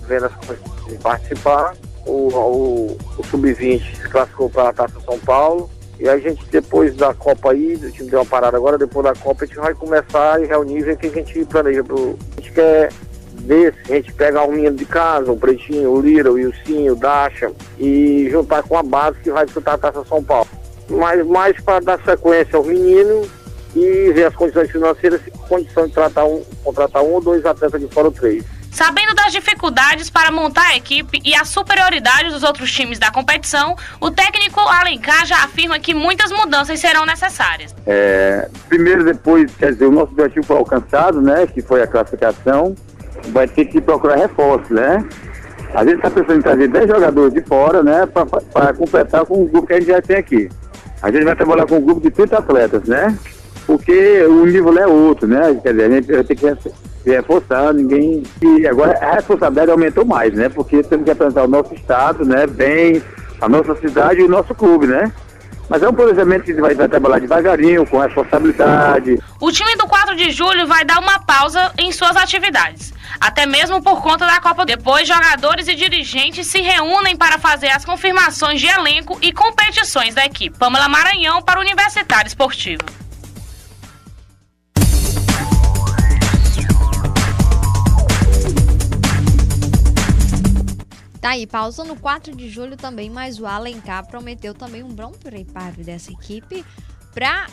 vendo as coisas de participar. O Sub-20 se classificou para a Taça São Paulo. E a gente, depois da Copa aí, o time deu uma parada agora, depois da Copa a gente vai começar e reunir e ver o que a gente planeja. A gente quer ver se a gente pegar um menino de casa, o Pretinho, o Lira, o Ilcinho, o Dacha, e juntar com a base que vai disputar a Taça São Paulo. Mas mais para dar sequência ao menino e ver as condições financeiras, condição de contratar um ou dois atletas de fora ou 3. Sabendo das dificuldades para montar a equipe e a superioridade dos outros times da competição, o técnico Alencar já afirma que muitas mudanças serão necessárias. Primeiro, depois, quer dizer, o nosso objetivo foi alcançado, né, que foi a classificação, vai ter que procurar reforços, né? A gente está pensando em trazer 10 jogadores de fora, né, para completar com o grupo que a gente já tem aqui. A gente vai trabalhar com um grupo de 30 atletas, né? Porque o nível é outro, né? Quer dizer, a gente vai ter que reforçar, ninguém... E agora a responsabilidade aumentou mais, né? Porque temos que apresentar o nosso estado, né? Bem, a nossa cidade e o nosso clube, né? Mas é um planejamento que vai trabalhar devagarinho, com responsabilidade. O time do 4 de julho vai dar uma pausa em suas atividades, até mesmo por conta da Copa. Depois, jogadores e dirigentes se reúnem para fazer as confirmações de elenco e competições da equipe. Pamela Maranhão para o Universitário Esportivo. Tá aí, pausa no 4 de julho também, mas o Alencar prometeu também um bom preparo dessa equipe pra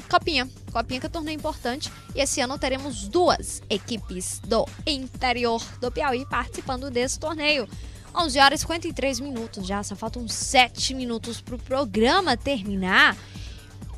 Copinha. Copinha que é um torneio importante. E esse ano teremos 2 equipes do interior do Piauí participando desse torneio. 11 horas e 53 minutos já, só faltam 7 minutos pro programa terminar.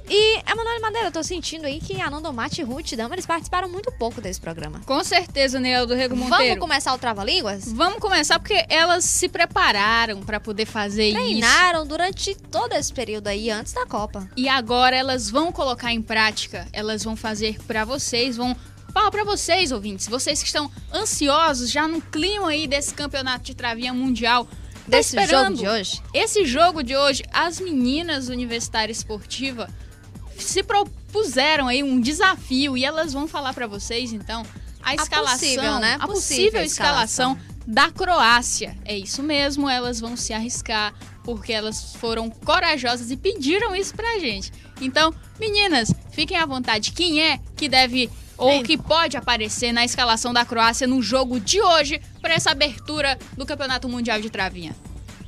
E, Emanuele Madeira, eu tô sentindo aí que a Nandomate e Ruth Dama, eles participaram muito pouco desse programa. Com certeza, Nel do Rego Monteiro. Vamos começar o Trava-Línguas? Vamos começar porque elas se prepararam pra poder fazer isso. Treinaram durante todo esse período aí, antes da Copa. E agora elas vão colocar em prática, elas vão fazer pra vocês, vão falar pra vocês, ouvintes, vocês que estão ansiosos já no clima aí desse campeonato de travinha mundial. Desse jogo de hoje? Esse jogo de hoje, as meninas Universitária Esportiva se propuseram aí um desafio e elas vão falar pra vocês, então, a escalação, né? A possível escalação da Croácia. É isso mesmo, elas vão se arriscar porque elas foram corajosas e pediram isso pra gente. Então, meninas, fiquem à vontade. Quem é que deve ou que pode aparecer na escalação da Croácia no jogo de hoje para essa abertura do Campeonato Mundial de Travinha?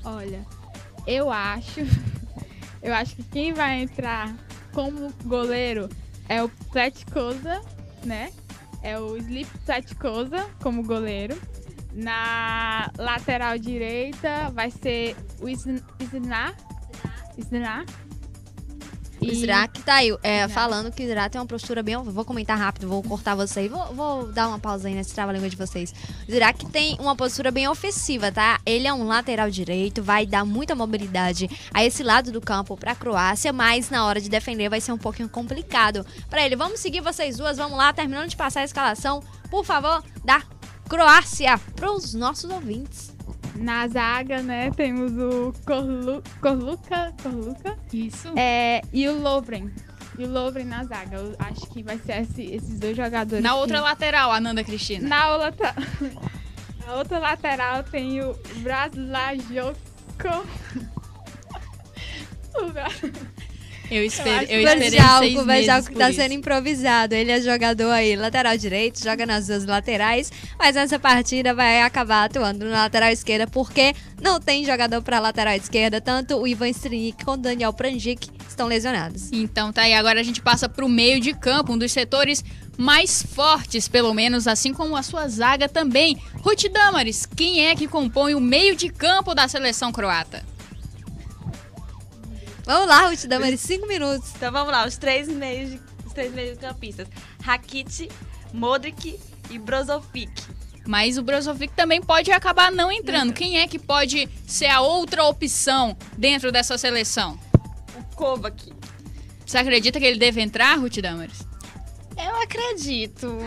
Olha, eu acho que quem vai entrar como goleiro é o Pletkoza, né? É o Slip Pletkoza como goleiro. Na lateral direita vai ser o Isnar. O Israk tá aí, falando que o Israk tem uma postura bem... Vou comentar rápido, vou cortar você aí. Vou dar uma pausa aí nesse trava-língua de vocês. O Israk tem uma postura bem ofensiva, tá? Ele é um lateral direito, vai dar muita mobilidade a esse lado do campo pra Croácia, mas na hora de defender vai ser um pouquinho complicado pra ele. Vamos seguir vocês duas, vamos lá, terminando de passar a escalação, por favor, da Croácia pros nossos ouvintes. Na zaga, né, temos o Korluka. Isso. E o Lovren. E o Lovren na zaga. Eu acho que vai ser esses dois jogadores. Na outra lateral, Ananda Cristina. Na outra lateral tem o Braslajovko. Eu esperei vocês o Bejalco que tá sendo improvisado. Ele é jogador aí, lateral direito, joga nas duas laterais, mas nessa partida vai acabar atuando na lateral esquerda, porque não tem jogador pra lateral esquerda. Tanto o Ivan Strinik quanto o Daniel Pranjic estão lesionados. Então tá aí, agora a gente passa pro meio de campo, um dos setores mais fortes, pelo menos, assim como a sua zaga também. Ruth Damaris, quem é que compõe o meio de campo da seleção croata? Vamos lá, Ruth Damaris, 5 minutos. Então vamos lá, os três meios campistas. Rakitic, Modric e Brozovic. Mas o Brozovic também pode acabar não entrando. Quem é que pode ser a outra opção dentro dessa seleção? O Kovac. Você acredita que ele deve entrar, Ruth Damares? Eu acredito.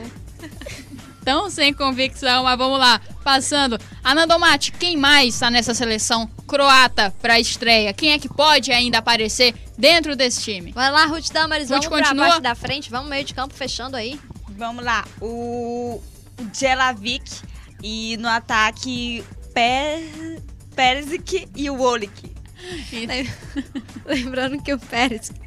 Tão sem convicção, mas vamos lá. Passando. Anandomati, quem mais está nessa seleção croata para a estreia? Quem é que pode ainda aparecer dentro desse time? Vai lá, Ruth Damares, vamos continua? pra parte da frente, vamos meio de campo fechando aí. Vamos lá, o Jelavic e no ataque Perisic e o Olic. Lembrando que o Perisic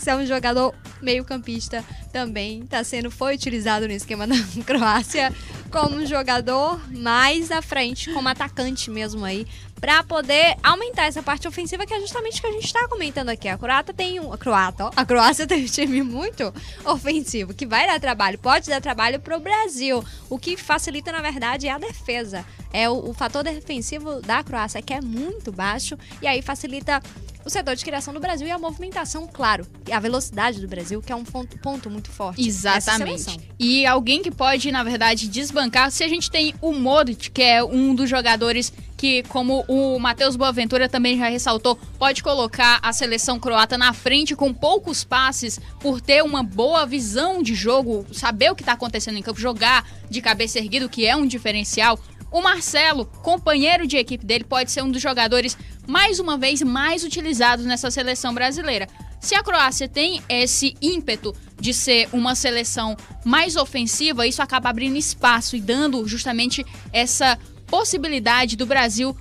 é um jogador meio campista também, foi utilizado no esquema da Croácia como um jogador mais à frente, como atacante mesmo aí, para poder aumentar essa parte ofensiva, que é justamente o que a gente está comentando aqui. A Croácia tem um time muito ofensivo, que vai dar trabalho, pode dar trabalho pro Brasil. O que facilita, na verdade, é a defesa. É o fator defensivo da Croácia, que é muito baixo, e aí facilita o setor de criação do Brasil e a movimentação, claro, e a velocidade do Brasil, que é um ponto muito forte. Exatamente. E alguém que pode, na verdade, desbancar, se a gente tem o Modric, que é um dos jogadores que, como o Matheus Boaventura também já ressaltou, pode colocar a seleção croata na frente com poucos passes, por ter uma boa visão de jogo, saber o que está acontecendo em campo, jogar de cabeça erguida, que é um diferencial. O Marcelo, companheiro de equipe dele, pode ser um dos jogadores, mais uma vez, mais utilizados nessa seleção brasileira. Se a Croácia tem esse ímpeto de ser uma seleção mais ofensiva, isso acaba abrindo espaço e dando justamente essa possibilidade do Brasil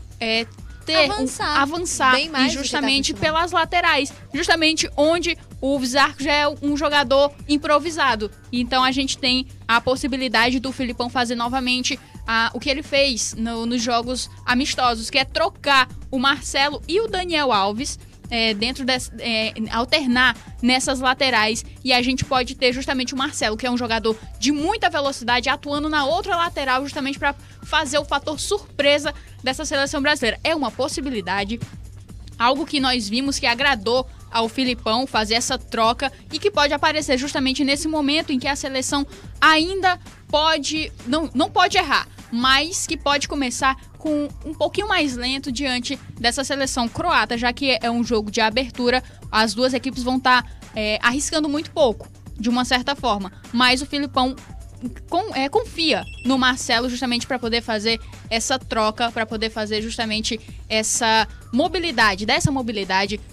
avançar bem mais, e justamente pelas laterais, justamente onde o Zarco já é um jogador improvisado. Então a gente tem a possibilidade do Filipão fazer novamente o que ele fez nos jogos amistosos, que é trocar o Marcelo e o Daniel Alves alternar nessas laterais, e a gente pode ter justamente o Marcelo, que é um jogador de muita velocidade, atuando na outra lateral justamente para fazer o fator surpresa dessa seleção brasileira. É uma possibilidade, algo que nós vimos que agradou ao Filipão fazer essa troca e que pode aparecer justamente nesse momento em que a seleção ainda não pode errar, mas que pode começar com um pouquinho mais lento diante dessa seleção croata, já que é um jogo de abertura, as duas equipes vão estar arriscando muito pouco, de uma certa forma, mas o Filipão confia no Marcelo justamente para poder fazer essa troca, para poder fazer justamente essa mobilidade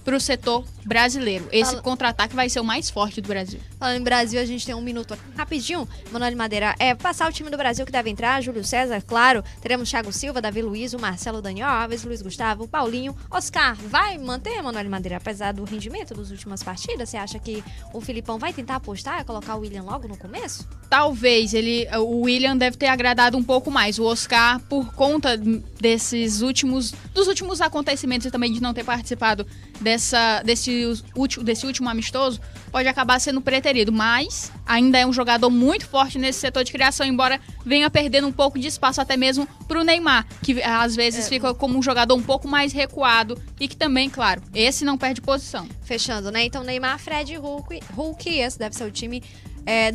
para o setor brasileiro. Esse contra-ataque vai ser o mais forte do Brasil. Falando em Brasil, a gente tem um minuto aqui. Rapidinho, Manoel Madeira, passar o time do Brasil que deve entrar, Júlio César, claro, teremos Thiago Silva, Davi Luiz, o Marcelo, Daniel Alves, Luiz Gustavo, Paulinho, Oscar. Vai manter, Manoel Madeira, apesar do rendimento das últimas partidas? Você acha que o Filipão vai tentar apostar, colocar o William logo no começo? Talvez, o William deve ter agradado um pouco mais. O Oscar, por conta dos últimos acontecimentos e também de não ter participado desse último amistoso, pode acabar sendo preterido, mas ainda é um jogador muito forte nesse setor de criação, embora venha perdendo um pouco de espaço até mesmo para o Neymar, que às vezes fica como um jogador um pouco mais recuado e que também, claro, esse não perde posição. Fechando, né? Então Neymar, Fred e Hulk, esse deve ser o time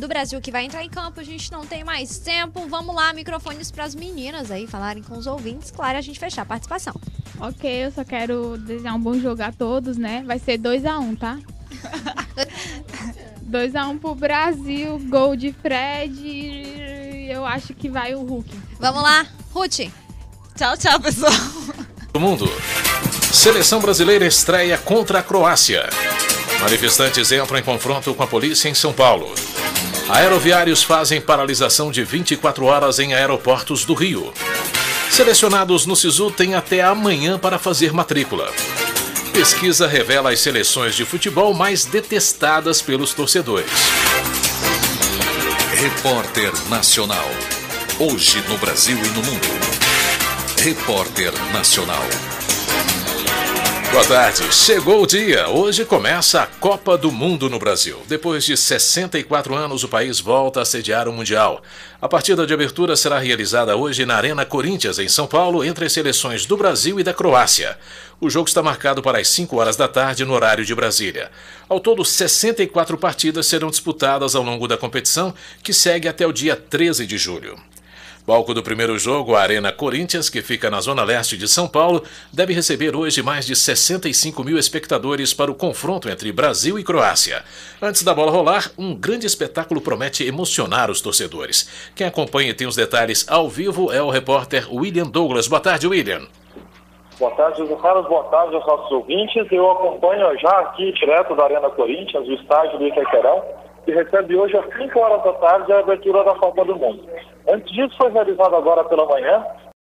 do Brasil que vai entrar em campo. A gente não tem mais tempo. Vamos lá, microfones para as meninas aí falarem com os ouvintes. Claro, a gente fechar a participação. Ok, eu só quero desejar um bom jogo a todos, né? Vai ser 2-1, tá? 2-1 pro Brasil, gol de Fred. Eu acho que vai o Hulk. Vamos lá, Ruth. Tchau, pessoal. Do mundo. Seleção brasileira estreia contra a Croácia. Manifestantes entram em confronto com a polícia em São Paulo. Aeroviários fazem paralisação de 24 horas em aeroportos do Rio. Selecionados no SISU têm até amanhã para fazer matrícula. Pesquisa revela as seleções de futebol mais detestadas pelos torcedores. Repórter Nacional. Hoje no Brasil e no mundo. Repórter Nacional. Boa tarde, chegou o dia. Hoje começa a Copa do Mundo no Brasil. Depois de 64 anos, o país volta a sediar o Mundial. A partida de abertura será realizada hoje na Arena Corinthians, em São Paulo, entre as seleções do Brasil e da Croácia. O jogo está marcado para as 5 horas da tarde, no horário de Brasília. Ao todo, 64 partidas serão disputadas ao longo da competição, que segue até o dia 13 de julho. Palco do primeiro jogo, a Arena Corinthians, que fica na zona leste de São Paulo, deve receber hoje mais de 65 mil espectadores para o confronto entre Brasil e Croácia. Antes da bola rolar, um grande espetáculo promete emocionar os torcedores. Quem acompanha e tem os detalhes ao vivo é o repórter William Douglas. Boa tarde, William. Boa tarde, José Carlos. Boa tarde aos nossos ouvintes. Eu acompanho já aqui, direto da Arena Corinthians, o estádio do Itaquerão, que recebe hoje às 5 horas da tarde a abertura da Copa do Mundo. Antes disso, foi realizado agora pela manhã